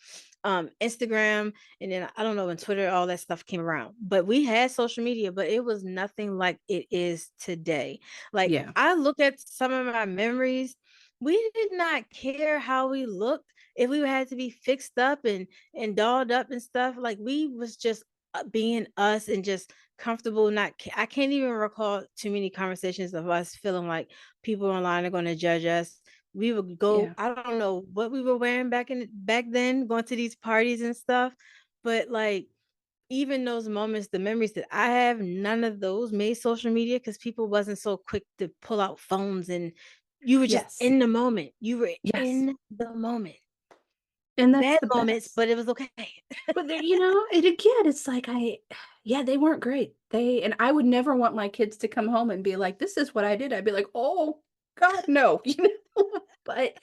Instagram, and then I don't know when Twitter, all that stuff came around. But we had social media, but it was nothing like it is today. Like, Yeah. I look at some of my memories. We did not care how we looked. If we had to be fixed up and dolled up and stuff, like, we was just being us and just comfortable. I can't even recall too many conversations of us feeling like people online are going to judge us. We would go, Yeah. I don't know what we were wearing back then, going to these parties and stuff, but like, even those moments, the memories that I have, none of those made social media, because people wasn't so quick to pull out phones, and you were just Yes. in the moment. You were Yes. in the moment. And that's Bad the moments, best. but it was okay. But there, and again, it's like yeah, they weren't great. And I would never want my kids to come home and be like, this is what I did. I'd be like, oh God, no, but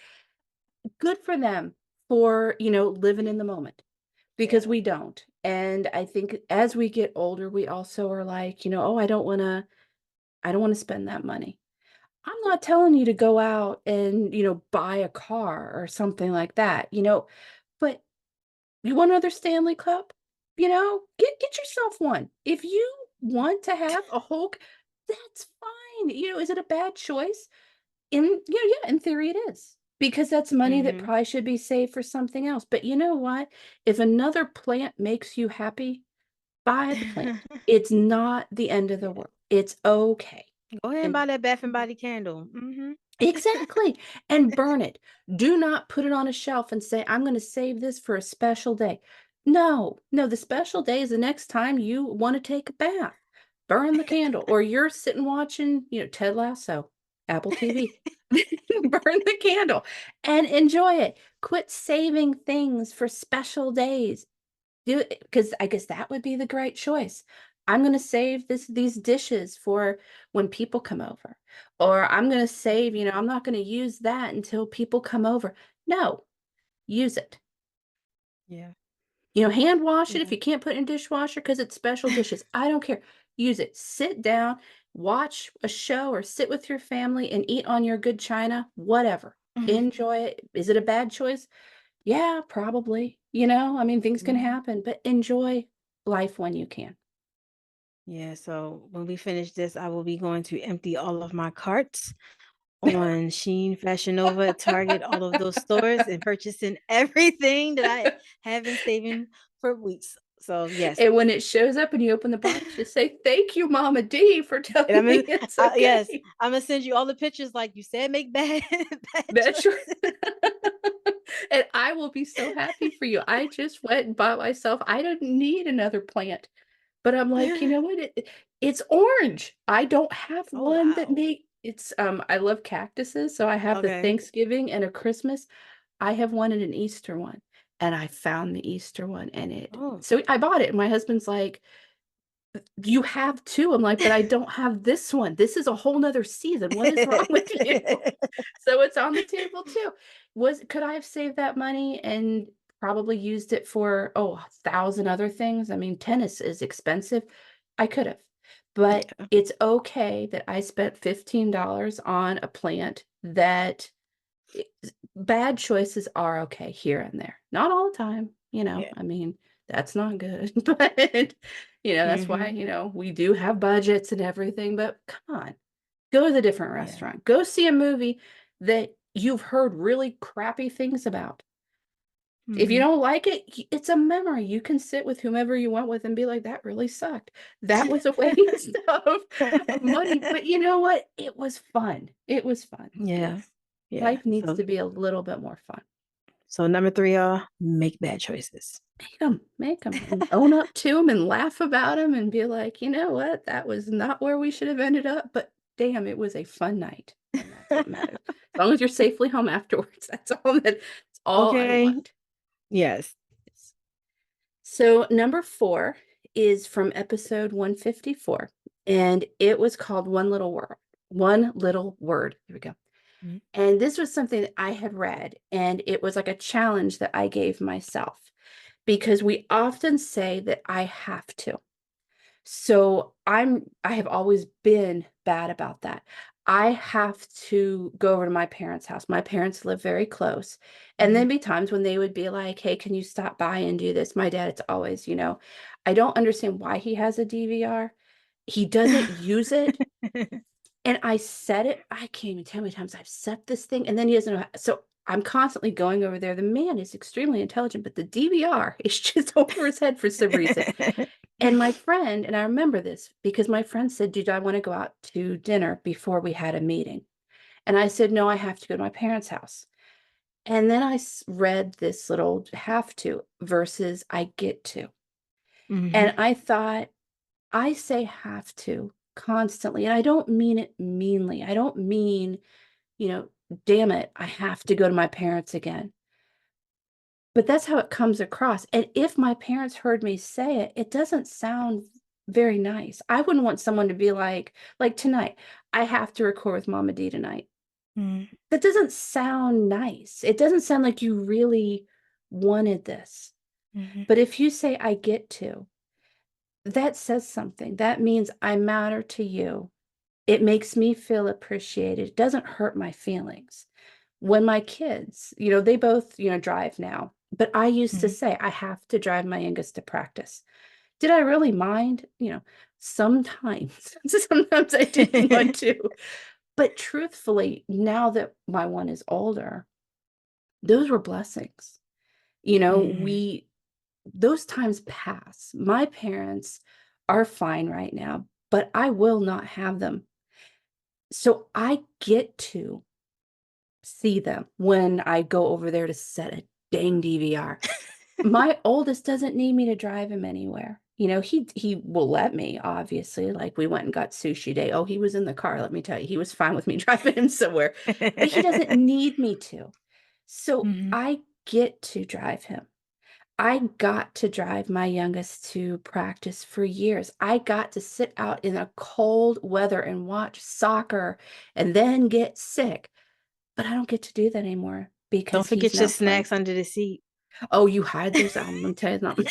good for them for, living in the moment, because Yeah. we don't. And I think as we get older, we also are like, oh, I don't want to spend that money. I'm not telling you to go out and, buy a car or something like that, but you want another Stanley Cup? Get yourself one. If you want to have a Hulk, that's fine. Is it a bad choice? Yeah, in theory it is. Because that's money that Hmm. probably should be saved for something else. But you know what? If another plant makes you happy, buy the plant. It's not the end of the Yeah. world. It's okay. Go ahead and And buy that Bath and Body candle. Hmm. exactly. And burn it. Do not put it on a shelf and say, I'm going to save this for a special day. No, no, the special day is the next time you want to take a bath. Burn the candle. Or you're sitting watching, Ted Lasso, Apple TV. Burn the candle and enjoy it. Quit saving things for special days. Do it, because I guess that would be the great choice. I'm going to save these dishes for when people come over. Or I'm going to save, I'm not going to use that until people come over. No, use it. Yeah. Hand wash it if Yeah. you can't put it in dishwasher because it's special dishes. I don't care. Use it. Sit down, watch a show, or sit with your family and eat on your good china, whatever. Enjoy it. Is it a bad choice? Yeah, probably. I mean, things can Mhm. happen, but enjoy life when you can. Yeah, so when we finish this, I will be going to empty all of my carts on Shein, Fashion Nova, Target, all of those stores, and purchasing everything that I have been saving for weeks. So yes, And when it shows up and you open the box, just say, "Thank you, Mama D, for and telling me it's yes, okay." I'm gonna send you all the pictures like you said. Make bad bad That's right. choices. And I will be so happy for you. I just went and bought myself, I didn't need another plant, but I'm like, you know what? It's orange. I don't have Oh one that wow. make it's I love cactuses, so I have the Okay. Thanksgiving and a Christmas. I have one and an Easter one, and I found the Easter one, and Oh. so I bought it, and my husband's like, "You have 2." I'm like, "But I don't have this one. This is a whole nother season. What is wrong with you?" So it's on the table too. Could I have saved that money and probably used it for, 1,000 other things? I mean, tennis is expensive. I could have. But Yeah. it's okay that I spent $15 on a plant that I bad choices are okay here and there. Not all the time, Yeah. I mean, that's not good, but, that's why, Hmm. we do have budgets and everything, but come on, go to the different Yeah. restaurant. Go see a movie that you've heard really crappy things about. If you Hmm. don't like it, it's a memory. You can sit with whomever you want with and be like, "That really sucked. That was a waste of money." But you know what? It was fun. It was fun. Yeah. Yes. Yeah. Life needs to be a little bit more fun. So number 3, y'all, make bad choices. Make them, and own up to them and laugh about them and be like, you know what? That was not where we should have ended up, but damn, it was a fun night. And that's what matters. As long as you're safely home afterwards, that's all I Okay. want. Yes. So number 4 is from episode 154, and it was called One Little Word. One Little Word. Here we go. Mhm. And this was something that I had read, and it was like a challenge that I gave myself, because we often say that I have to. So I have always been bad about that. I have to go over to my parents' house. My parents live very close. And then be times when they would be like, hey, can you stop by and do this? My dad, it's always, I don't understand why he has a DVR. He doesn't use it. And I set it. I can't even tell how many times I've set this thing. And then he doesn't know. So I'm constantly going over there. The man is extremely intelligent, but the DVR is just over his head for some reason. And my friend, and I remember this because my friend said, did I want to go out to dinner before we had a meeting? And I said, no, I have to go to my parents' house. And then I read this little have to versus I get to. And I thought, I say have to constantly, and I don't mean it meanly. I don't mean, damn it, I have to go to my parents again. But that's how it comes across. And if my parents heard me say it, it doesn't sound very nice. I wouldn't want someone to be like tonight, I have to record with Mama D tonight. That doesn't sound nice. It doesn't sound like you really wanted this. But if you say, I get to, that says something. That means I matter to you. It makes me feel appreciated. It doesn't hurt my feelings. When my kids, they both, drive now, but I used to say, I have to drive my youngest to practice. Did I really mind? Sometimes, sometimes I didn't want to. But truthfully, now that my one is older, those were blessings. Those times pass. My parents are fine right now, but I will not have them. So I get to see them when I go over there to set a dang DVR. My oldest doesn't need me to drive him anywhere. He will let me, obviously. Like we went and got sushi day. Oh, he was in the car. Let me tell you, he was fine with me driving him somewhere, but he doesn't need me to. So I get to drive him. I got to drive my youngest to practice for years. I got to sit out in a cold weather and watch soccer and then get sick. But I don't get to do that anymore because Don't forget your snacks under the seat. Oh, you hide those? I'm gonna tell you something.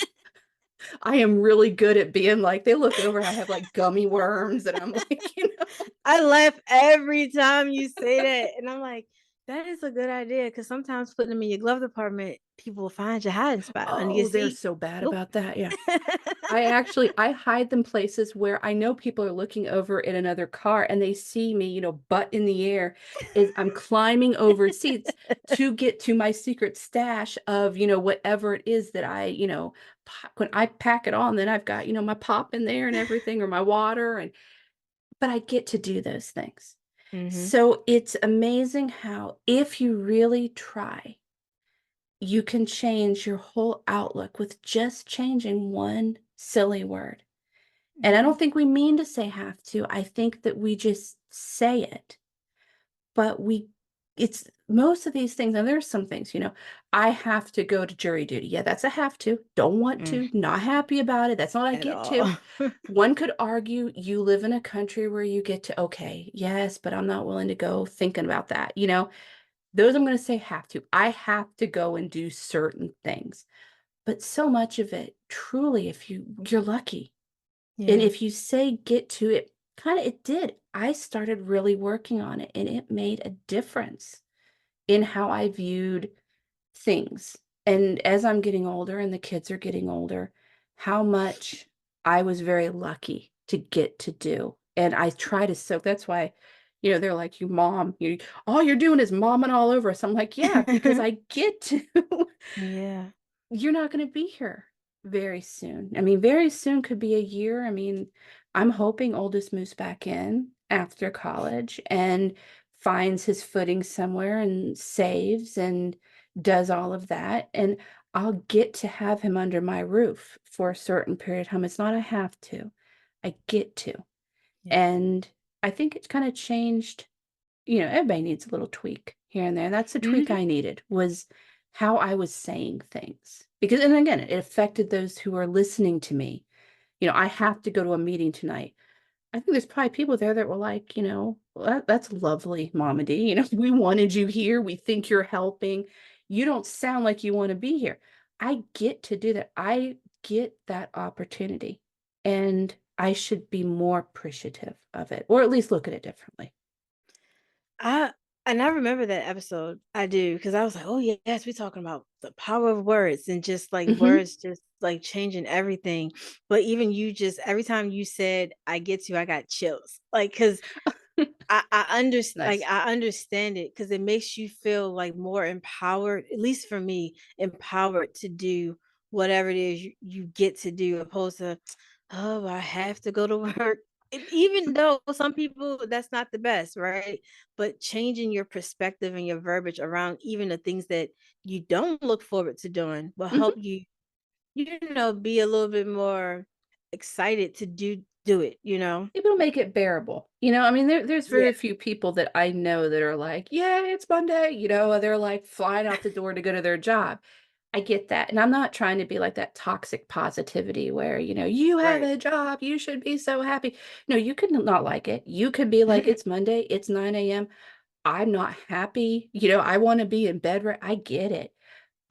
I am really good at being like, they look over and I have like gummy worms, and I'm like, I laugh every time you say that, and I'm like, that is a good idea, because sometimes putting them in your glove department, people will find your hiding spot under your oh, they're seat. so bad Nope. about that. Yeah. I hide them places where I know people are looking over in another car and they see me, butt in the air, is I'm climbing over seats to get to my secret stash of, whatever it is that I, when I pack it on, then I've got, my pop in there and everything, or my water, but I get to do those things. So it's amazing how, if you really try, you can change your whole outlook with just changing one silly word. And I don't think we mean to say have to. I think that we just say it. But it's most of these things, and there's some things, I have to go to jury duty. Yeah, that's a have to. Don't want to, not happy about it. That's not I At get all. to. One could argue you live in a country where you get to, okay, yes, but I'm not willing to go thinking about that. Those I'm going to say have to. I have to go and do certain things. But so much of it, truly, if you're lucky. And Yeah. if you say get to it, it did. I started really working on it, and it made a difference in how I viewed things. And as I'm getting older and the kids are getting older, how much I was very lucky to get to do. And I try to soak. That's why, they're like, you mom, all you're doing is momming all over us. I'm like, yeah, because I get to. Yeah. You're not going to be here very soon. I mean, very soon could be a year. I mean, I'm hoping oldest moves back in after college and finds his footing somewhere and saves and does all of that, and I'll get to have him under my roof for a certain period of time. It's not I have to, I get to. Yeah. And I think it's kind of changed, everybody needs a little tweak here and there. And that's the tweak Mhm. I needed, was how I was saying things. Because, and again, it affected those who are listening to me. I have to go to a meeting tonight. I think there's probably people there that were like, "Well, that's lovely, Mama D. We wanted you here. We think you're helping. You don't sound like you want to be here." I get to do that. I get that opportunity. And I should be more appreciative of it, or at least look at it differently. I I remember that episode. I do, because I was like, "Oh yes, we're talking about the power of words and just like Hmm. words just like changing everything." But even you just every time you said "I get you," I got chills. Like, because Nice. I understand it, because it makes you feel like more empowered, at least for me, empowered to do whatever it is you get to do, opposed to, oh, I have to go to work. Even though some people that's not the best, right? But changing your perspective and your verbiage around even the things that you don't look forward to doing will Hmm. help you, be a little bit more excited to do it, It'll make it bearable. I mean, there's Yeah, very few people that I know that are like, "Yeah, it's Monday." They're like flying out the door to go to their job. I get that. And I'm not trying to be like that toxic positivity where, you have right. a job, you should be so happy. No, you could not like it. You could be like, it's Monday, it's 9 a.m. I'm not happy. I want to be in bed. Right? I get it.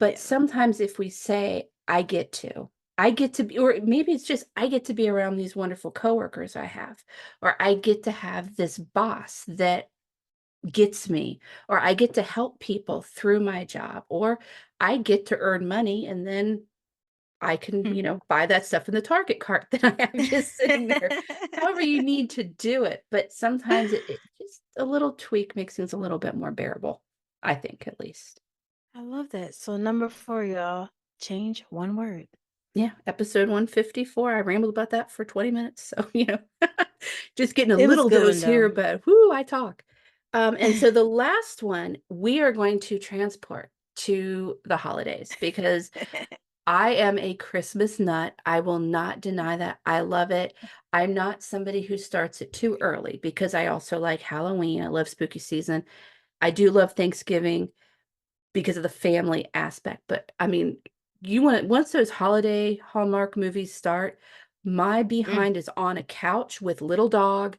But Yeah. sometimes if we say, I get to be, or maybe it's just, I get to be around these wonderful coworkers I have, or I get to have this boss that gets me, or I get to help people through my job, or I get to earn money and then I can, buy that stuff in the Target cart that I have just sitting there. However you need to do it. But sometimes it just a little tweak makes things a little bit more bearable, I think, at least. I love that. So number 4, y'all, change one word. Yeah, episode 154. I rambled about that for 20 minutes. So, just getting a It was a little good one dose here, though. but whoo, I talk. And so the last one we are going to transport to the holidays because I am a Christmas nut. I will not deny that. I love it. I'm not somebody who starts it too early because I also like Halloween. I love spooky season. I do love Thanksgiving because of the family aspect. But I mean, once those holiday Hallmark movies start, my Mm. behind is on a couch with little dog,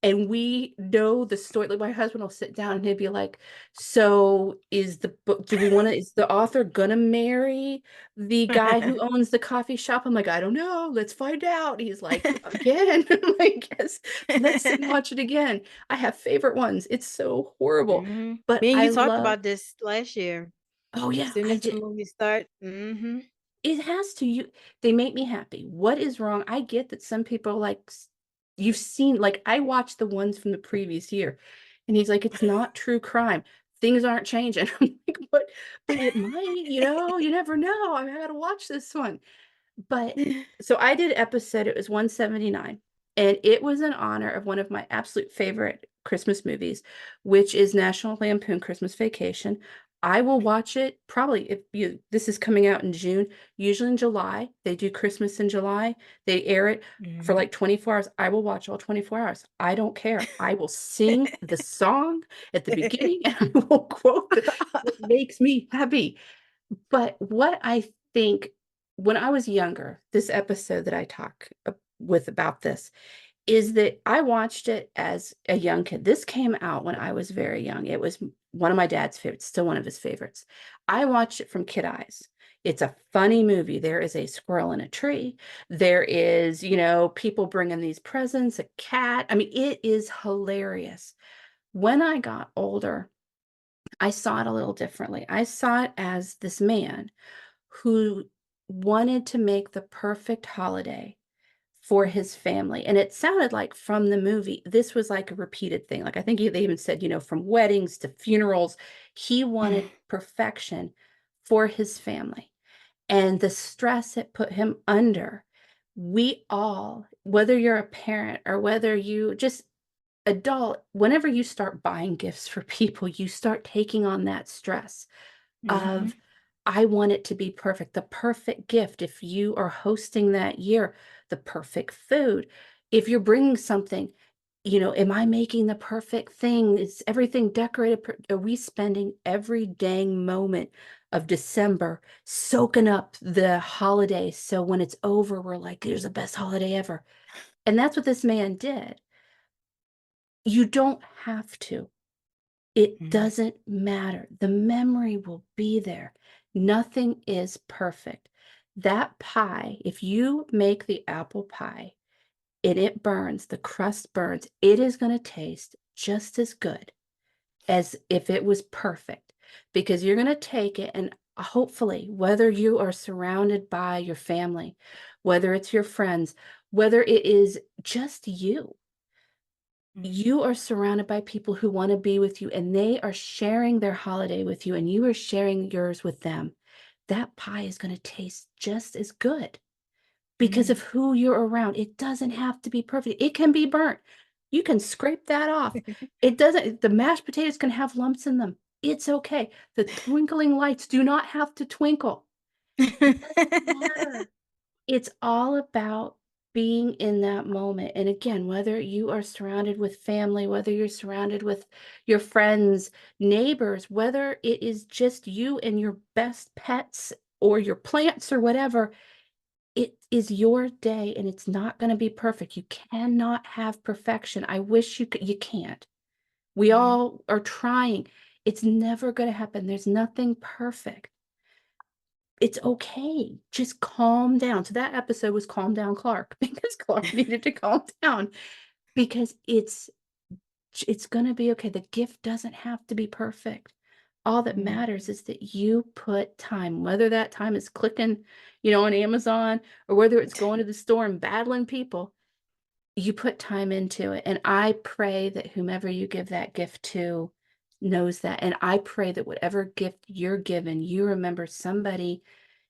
and we know the story. Like my husband will sit down and he'll be like, "So is the book? Do we want to? Is the author gonna marry the guy who owns the coffee shop?" I'm like, "I don't know. Let's find out." He's like, "Again?" I'm like, "Yes. Let's sit and watch it again." I have favorite ones. It's so horrible, Mhm. but Me and I you talked love. about this last year. Oh As yeah, soon I as the did. movie start, mhm. It has to. They make me happy. What is wrong? I get that some people are like, you've seen, like, I watched the ones from the previous year, and he's like, it's not true crime. Things aren't changing. I'm like, but it might, you never know. I gotta watch this one. But so I did episode, it was 179, and it was in honor of one of my absolute favorite Christmas movies, which is National Lampoon Christmas Vacation. I will watch it probably if this is coming out in June, usually in July. They do Christmas in July. They air it for Mhm. like 24 hours. I will watch all 24 hours. I don't care. I will sing the song at the beginning and I will quote what makes me happy. But what I think when I was younger, this episode that I talk with about this is that I watched it as a young kid. This came out when I was very young. It was one of my dad's favorites, still one of his favorites. I watched it from kid eyes. It's a funny movie. There is a squirrel in a tree. There is, people bringing these presents, a cat. I mean, it is hilarious. When I got older, I saw it a little differently. I saw it as this man who wanted to make the perfect holiday for his family. And it sounded like from the movie, this was like a repeated thing. Like I think they even said, from weddings to funerals, he wanted perfection for his family. And the stress it put him under, we all, whether you're a parent or whether you just adult, whenever you start buying gifts for people, you start taking on that stress. of I want it to be perfect, the perfect gift. If you are hosting that year, the perfect food. If you're bringing something, am I making the perfect thing? Is everything decorated? Are we spending every dang moment of December soaking up the holiday? So when it's over, we're like, "Here's the best holiday ever." And that's what this man did. You don't have to. It doesn't matter. The memory will be there. Nothing is perfect. That pie, if you make the apple pie and it burns, the crust burns, it is going to taste just as good as if it was perfect, because you're going to take it and hopefully, whether you are surrounded by your family, whether it's your friends, whether it is just you are surrounded by people who want to be with you and they are sharing their holiday with you and you are sharing yours with them. That pie is going to taste just as good because of who you're around. It doesn't have to be perfect. It can be burnt. You can scrape that off. The mashed potatoes can have lumps in them. It's okay. The twinkling lights do not have to twinkle. It doesn't matter. It's all about being in that moment. And again, whether you are surrounded with family, whether you're surrounded with your friends, neighbors, whether it is just you and your best pets or your plants or whatever, it is your day and it's not going to be perfect. You cannot have perfection. I wish you could. You can't. We all are trying. It's never going to happen. There's nothing perfect. It's okay. Just calm down. So that episode was Calm Down Clark, because Clark needed to calm down, because it's going to be okay. The gift doesn't have to be perfect. All that matters is that you put time, whether that time is clicking, on Amazon, or whether it's going to the store and battling people, you put time into it. And I pray that whomever you give that gift to knows that. And I pray that whatever gift you're given, you remember somebody.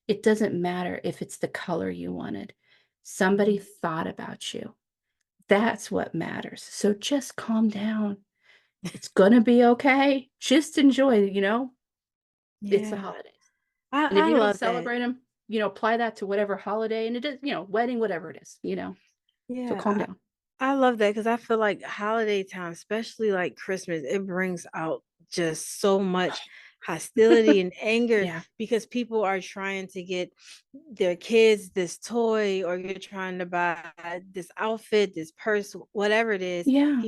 It doesn't matter if it's the color you wanted. Somebody thought about you. That's what matters. So just calm down. It's going to be okay. Just enjoy, it's the Yeah. holidays. And if I you don't love that. celebrate them, apply that to whatever holiday, and it is, wedding, whatever it is, So calm Yeah. down. I love that because I feel like holiday time, especially like Christmas, it brings out just so much hostility and anger Yeah. because people are trying to get their kids this toy, or you're trying to buy this outfit, this purse, whatever it is. Yeah.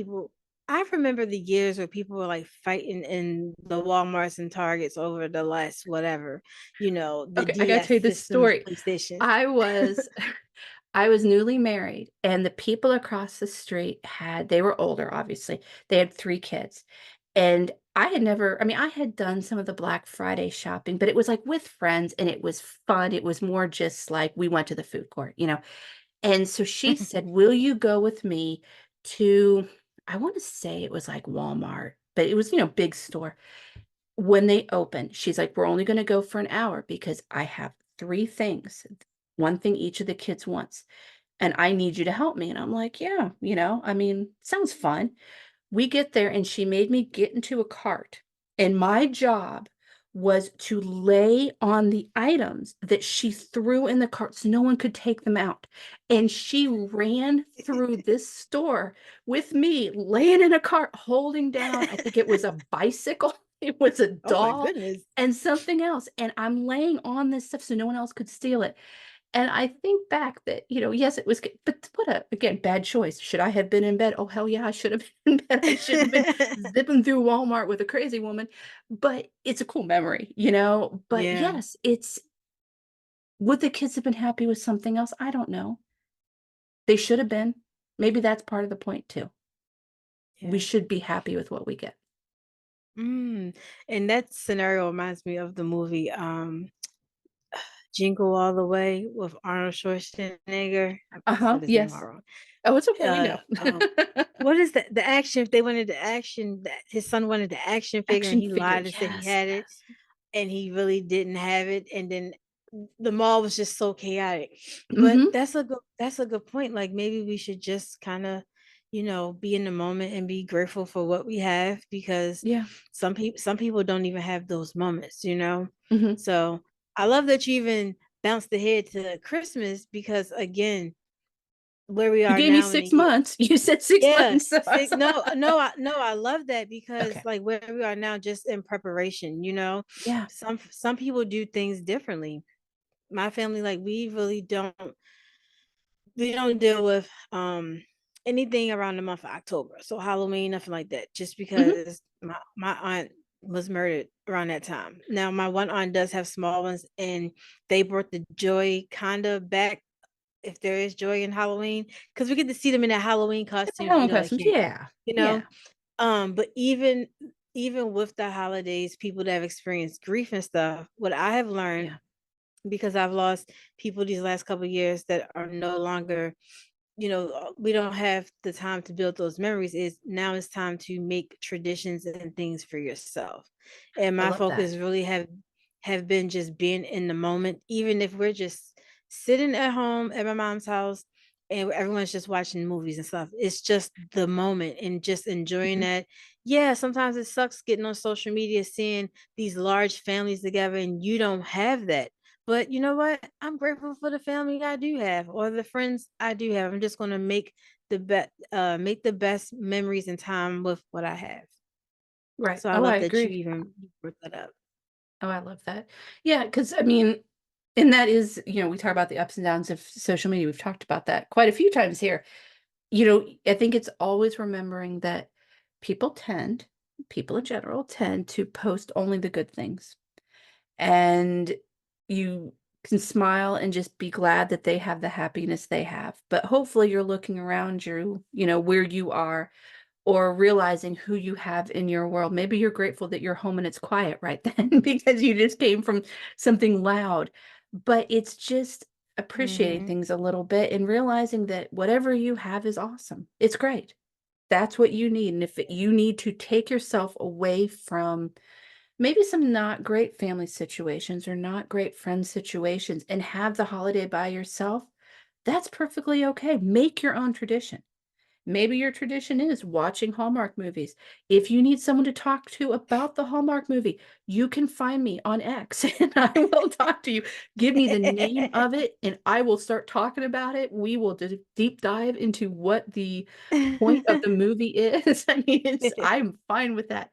I remember the years where people were like fighting in the Walmarts and Targets over the last whatever, the Okay, I gotta DS tell you this systems, story. PlayStation. I was I was newly married, and the people across the street they were older, obviously. They had 3 kids. And I had done some of the Black Friday shopping, but it was like with friends and it was fun. It was more just like we went to the food court. And so she said, "Will you go with me to," I want to say it was like Walmart, but it was, big store. When they open, she's like, "We're only going to go for an hour because I have 3 things, one thing each of the kids wants, and I need you to help me." And I'm like, "Yeah, sounds fun." We get there and she made me get into a cart, and my job was to lay on the items that she threw in the cart so no one could take them out. And she ran through this store with me laying in a cart, holding down, I think it was a bicycle, it was a Oh my doll, goodness. and something else. And I'm laying on this stuff so no one else could steal it. And I think back that, yes, it was, but again, bad choice. Should I have been in bed? Oh, hell yeah, I should have been in bed. I shouldn't have been zipping through Walmart with a crazy woman. But it's a cool memory. But Yeah. yes, would the kids have been happy with something else? I don't know. They should have been. Maybe that's part of the point too. We Yeah. should be happy with what we get. And that scenario reminds me of the movie Jingle All the Way with Arnold Schwarzenegger. I said his name all Yes. wrong. Oh, it's okay. We Uh, know. what is that? The action. They wanted the action. That his son wanted the action figure, and Action he figure. lied and said he Yes. had it, Yes. and he really didn't have it. And then the mall was just so chaotic. But Mm-hmm. that's a good point. Like maybe we should just kind of be in the moment and be grateful for what we have, because Yeah. some people don't even have those moments. Hmm. So I love that you even bounced ahead to Christmas, because again, where we You are gave me now in the 6 year. months. You said 6 Yeah, months. So I was I love that, because okay. like where we are now, just in preparation. Yeah. Some people do things differently. My family, like, we don't deal with anything around the month of October. So Halloween, nothing like that. Just Hmm. because my aunt was murdered around that time. Now my one aunt does have small ones, and they brought the joy kind of back, if there is joy in Halloween, because we get to see them in their Halloween costumes, Home like customs. here. Yeah. You Yeah. know, but even with the holidays, people that have experienced grief and stuff, what I have learned, Yeah. because I've lost people these last couple of years that are no longer, we don't have the time to build those memories, is now it's time to make traditions and things for yourself. And I my love that. focus really have been just being in the moment, even if we're just sitting at home at my mom's house and everyone's just watching movies and stuff. It's just the moment and just enjoying Mhm. that. Yeah, sometimes it sucks getting on social media, seeing these large families together, and you don't have that. But you know what? I'm grateful for the family I do have, or the friends I do have. I'm just going to make the best memories and time with what I have. Right. So I Oh, I love that agree. you brought that up. Oh, I love that. Yeah, because I mean, and that is, we talk about the ups and downs of social media. We've talked about that quite a few times here. I think it's always remembering that people tend, people in general tend to post only the good things. And you can smile and just be glad that they have the happiness they have. But hopefully you're looking around you, where you are, or realizing who you have in your world. Maybe you're grateful that you're home and it's quiet right then because you just came from something loud. But it's just appreciating Hmm. things a little bit and realizing that whatever you have is awesome. It's great. That's what you need. And if you need to take yourself away from maybe some not great family situations or not great friend situations and have the holiday by yourself, that's perfectly okay. Make your own tradition. Maybe your tradition is watching Hallmark movies. If you need someone to talk to about the Hallmark movie, you can find me on X and I will talk to you. Give me the name of it and I will start talking about it. We will deep dive into what the point of the movie is. I mean, I'm fine with that.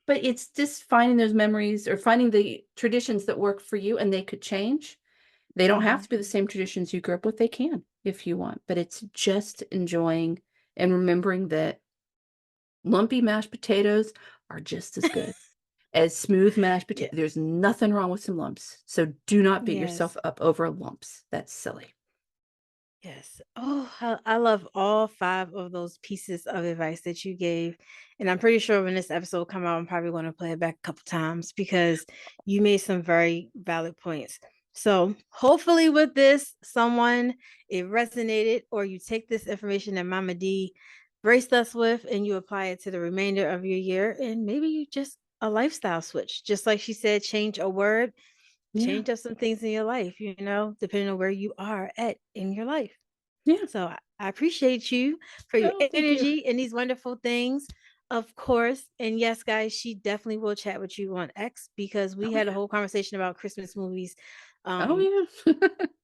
But it's just finding those memories or finding the traditions that work for you and they could change. They don't have Mhm. to be the same traditions you grew up with. They can if you want, but it's just enjoying and remembering that lumpy mashed potatoes are just as good as smooth mashed Yeah. potatoes. There's nothing wrong with some lumps. So do not beat yourself Yes. up over lumps. That's silly. Yes. Oh, I love all five of those pieces of advice that you gave. And I'm pretty sure when this episode come out, I'm probably going to play it back a couple times, because you made some very valid points. So hopefully with this, it resonated, or you take this information that Mama D graced us with and you apply it to the remainder of your year. And maybe you just a lifestyle switch, just like she said, change a word, Yeah. change up some things in your life, depending on where you are at in your life. Yeah. So I appreciate you for your Oh, thank you. energy and these wonderful things, of course. And yes, guys, she definitely will chat with you on X, because we Oh, had a yeah. whole conversation about Christmas movies Oh, um yeah.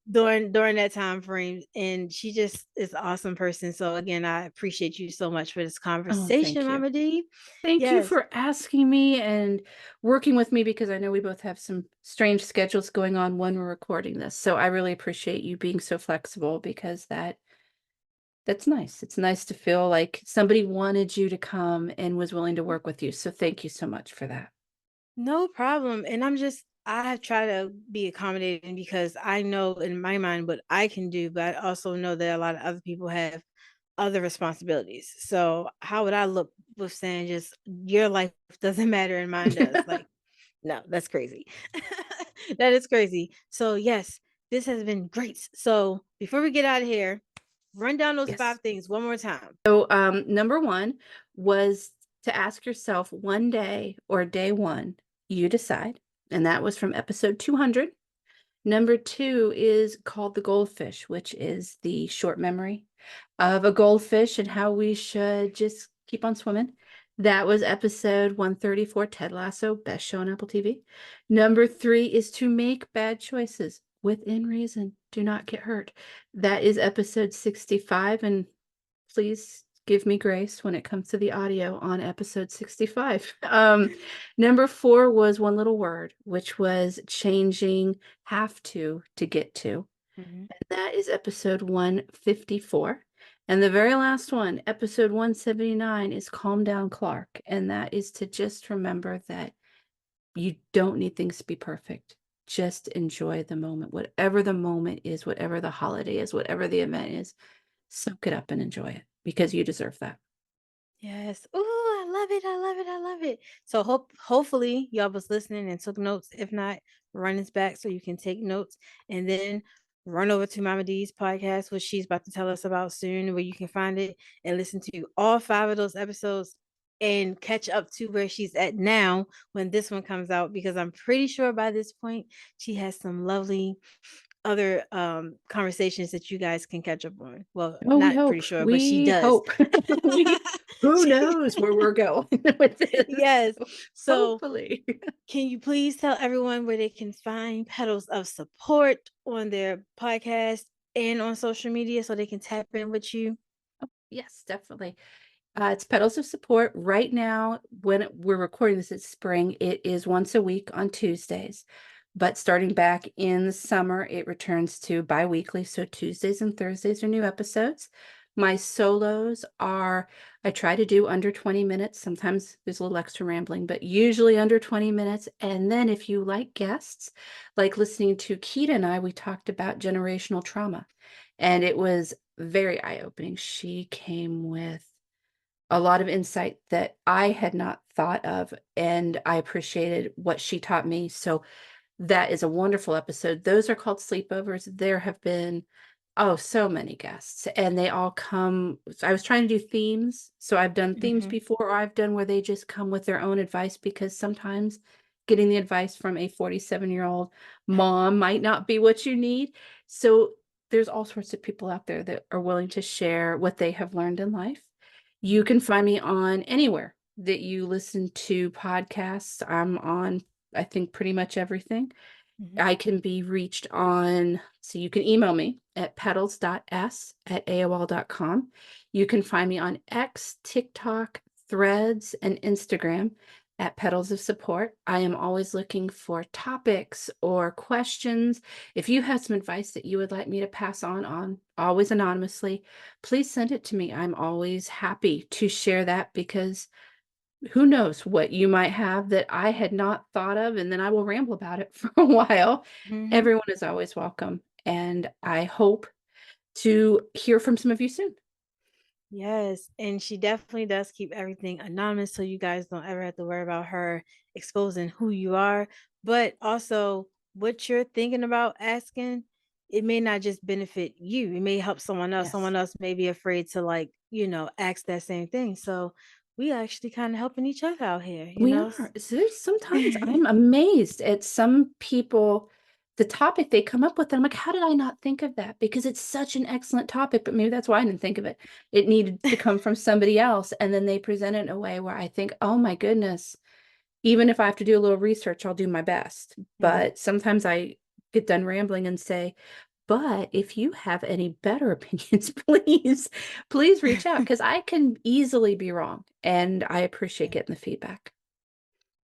during that time frame. And she just is an awesome person. So again, I appreciate you so much for this Oh, conversation, thank you. Mama D. Thank you Yes. for asking me and working with me because I know we both have some strange schedules going on when we're recording this. So I really appreciate you being so flexible because that's nice. It's nice to feel like somebody wanted you to come and was willing to work with you. So thank you so much for that. No problem. And I try to be accommodating, because I know in my mind what I can do, but I also know that a lot of other people have other responsibilities. So how would I look with saying just your life doesn't matter and mine does? Like, no, that's crazy. That is crazy. So yes, this has been great. So before we get out of here, run down those Yes. five things one more time. So number one was to ask yourself one day or day one, you decide. And that was from episode 200. Number two is called the goldfish, which is the short memory. of a goldfish and how we should just keep on swimming. That was episode 134, Ted Lasso, best show on Apple TV. Number 3 is to make bad choices within reason. Do not get hurt. That is episode 65. And please give me grace when it comes to the audio on episode 65. Number 4 was One Little Word, which was changing have to get to. Mhm. And that is episode 154. And the very last one, episode 179, is Calm Down Clark. And that is to just remember that you don't need things to be perfect. Just enjoy the moment, whatever the moment is, whatever the holiday is, whatever the event is, soak it up and enjoy it because you deserve that. Yes. Oh, I love it. I love it. I love it. So hopefully y'all was listening and took notes. If not, run this back so you can take notes and then run over to Mama D's podcast, which she's about to tell us about soon, where you can find it and listen to all 5 of those episodes and catch up to where she's at now when this one comes out, because I'm pretty sure by this point she has some lovely other conversations that you guys can catch up on. Well, Oh, we not hope. pretty sure, but she We does. hope. Who knows where we're going with this? Yes. So Hopefully. can you please tell everyone where they can find Petals of Support on their podcast and on social media so they can tap in with you? Yes, definitely. It's Petals of Support. Right now, when we're recording this, it's spring. It is once a week on Tuesdays. But starting back in the summer, it returns to bi-weekly. So Tuesdays and Thursdays are new episodes. My solos are, I try to do under 20 minutes. Sometimes there's a little extra rambling, but usually under 20 minutes. And then if you like guests, like listening to Keita and I, we talked about generational trauma. And it was very eye-opening. She came with a lot of insight that I had not thought of, and I appreciated what she taught me. So that is a wonderful episode. Those are called sleepovers. There have been, so many guests, and they all come. I was trying to do themes. So I've done themes Mhm. before, or I've done where they just come with their own advice, because sometimes getting the advice from a 47-year-old mom might not be what you need. So there's all sorts of people out there that are willing to share what they have learned in life. You can find me on anywhere that you listen to podcasts. I'm on, I think, pretty much everything. Mhm. I can be reached on, so you can email me at petals.s@aol.com. You can find me on X, TikTok, Threads, and Instagram at Petals of Support. I am always looking for topics or questions. If you have some advice that you would like me to pass on always anonymously, please send it to me. I'm always happy to share that, because who knows what you might have that I had not thought of, and then I will ramble about it for a while. Mhm. Everyone is always welcome, and I hope to hear from some of you soon. Yes, and she definitely does keep everything anonymous so you guys don't ever have to worry about her exposing who you are. But also, what you're thinking about asking, it may not just benefit you, it may help someone else. Yes. Someone else may be afraid to, like, ask that same thing. So we actually kind of helping each other out here, We are. So there's sometimes I'm amazed at some people, the topic they come up with, and I'm like, how did I not think of that? Because it's such an excellent topic, but maybe that's why I didn't think of it. It needed to come from somebody else, and then they present it in a way where I think, oh my goodness, even if I have to do a little research, I'll do my best. But sometimes I get done rambling and say, but if you have any better opinions, please reach out, because I can easily be wrong, and I appreciate getting the feedback.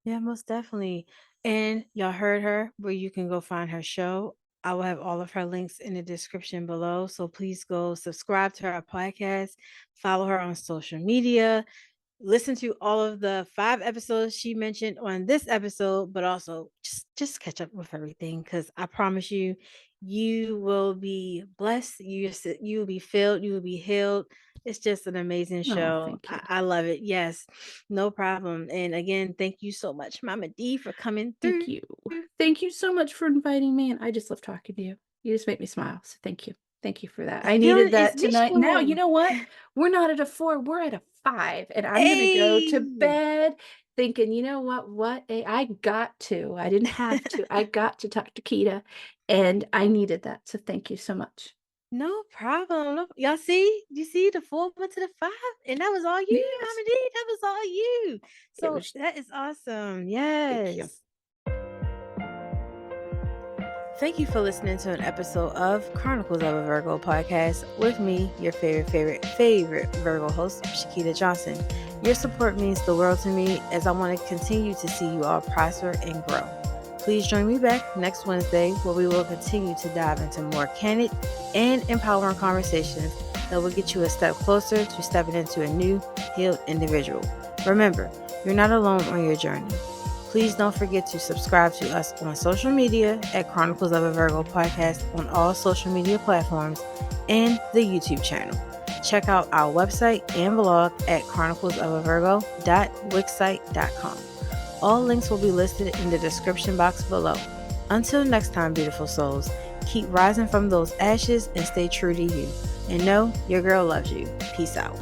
Yeah, most definitely. And y'all heard her, where you can go find her show. I will have all of her links in the description below. So please go subscribe to her podcast, follow her on social media, listen to all of the 5 episodes she mentioned on this episode, but also just catch up with everything, because I promise you, you will be blessed. You will be filled. You will be healed. It's just an amazing Oh, show. thank you. I love it. Yes, no problem. And again, thank you so much, Mama D, for coming through. Thank you. Thank you so much for inviting me. And I just love talking to you. You just make me smile. So thank you. Thank you for that. I Feeling needed that is tonight. Now, you mutual. know what? We're not at a 4, we're at a 5. And I'm going to go to Hey. bed thinking, you know what? I got to. I didn't have to. I got to talk to Keita. And I needed that. So thank you so much. No problem. Y'all see? You see the 4 went to the 5, and that was all you, Yes. Mama D. That was all you. So was- that is awesome. Thank you. Yes. Thank you for listening to an episode of Chronicles of a Virgo podcast with me, your favorite Virgo host, Shakita Johnson. Your support means the world to me as I want to continue to see you all prosper and grow. Please join me back next Wednesday where we will continue to dive into more candid and empowering conversations that will get you a step closer to stepping into a new, healed individual. Remember, you're not alone on your journey. Please don't forget to subscribe to us on social media at Chronicles of a Virgo Podcast on all social media platforms and the YouTube channel. Check out our website and blog at chroniclesofavirgo.wixsite.com. All links will be listed in the description box below. Until next time, beautiful souls, keep rising from those ashes and stay true to you. And know your girl loves you. Peace out.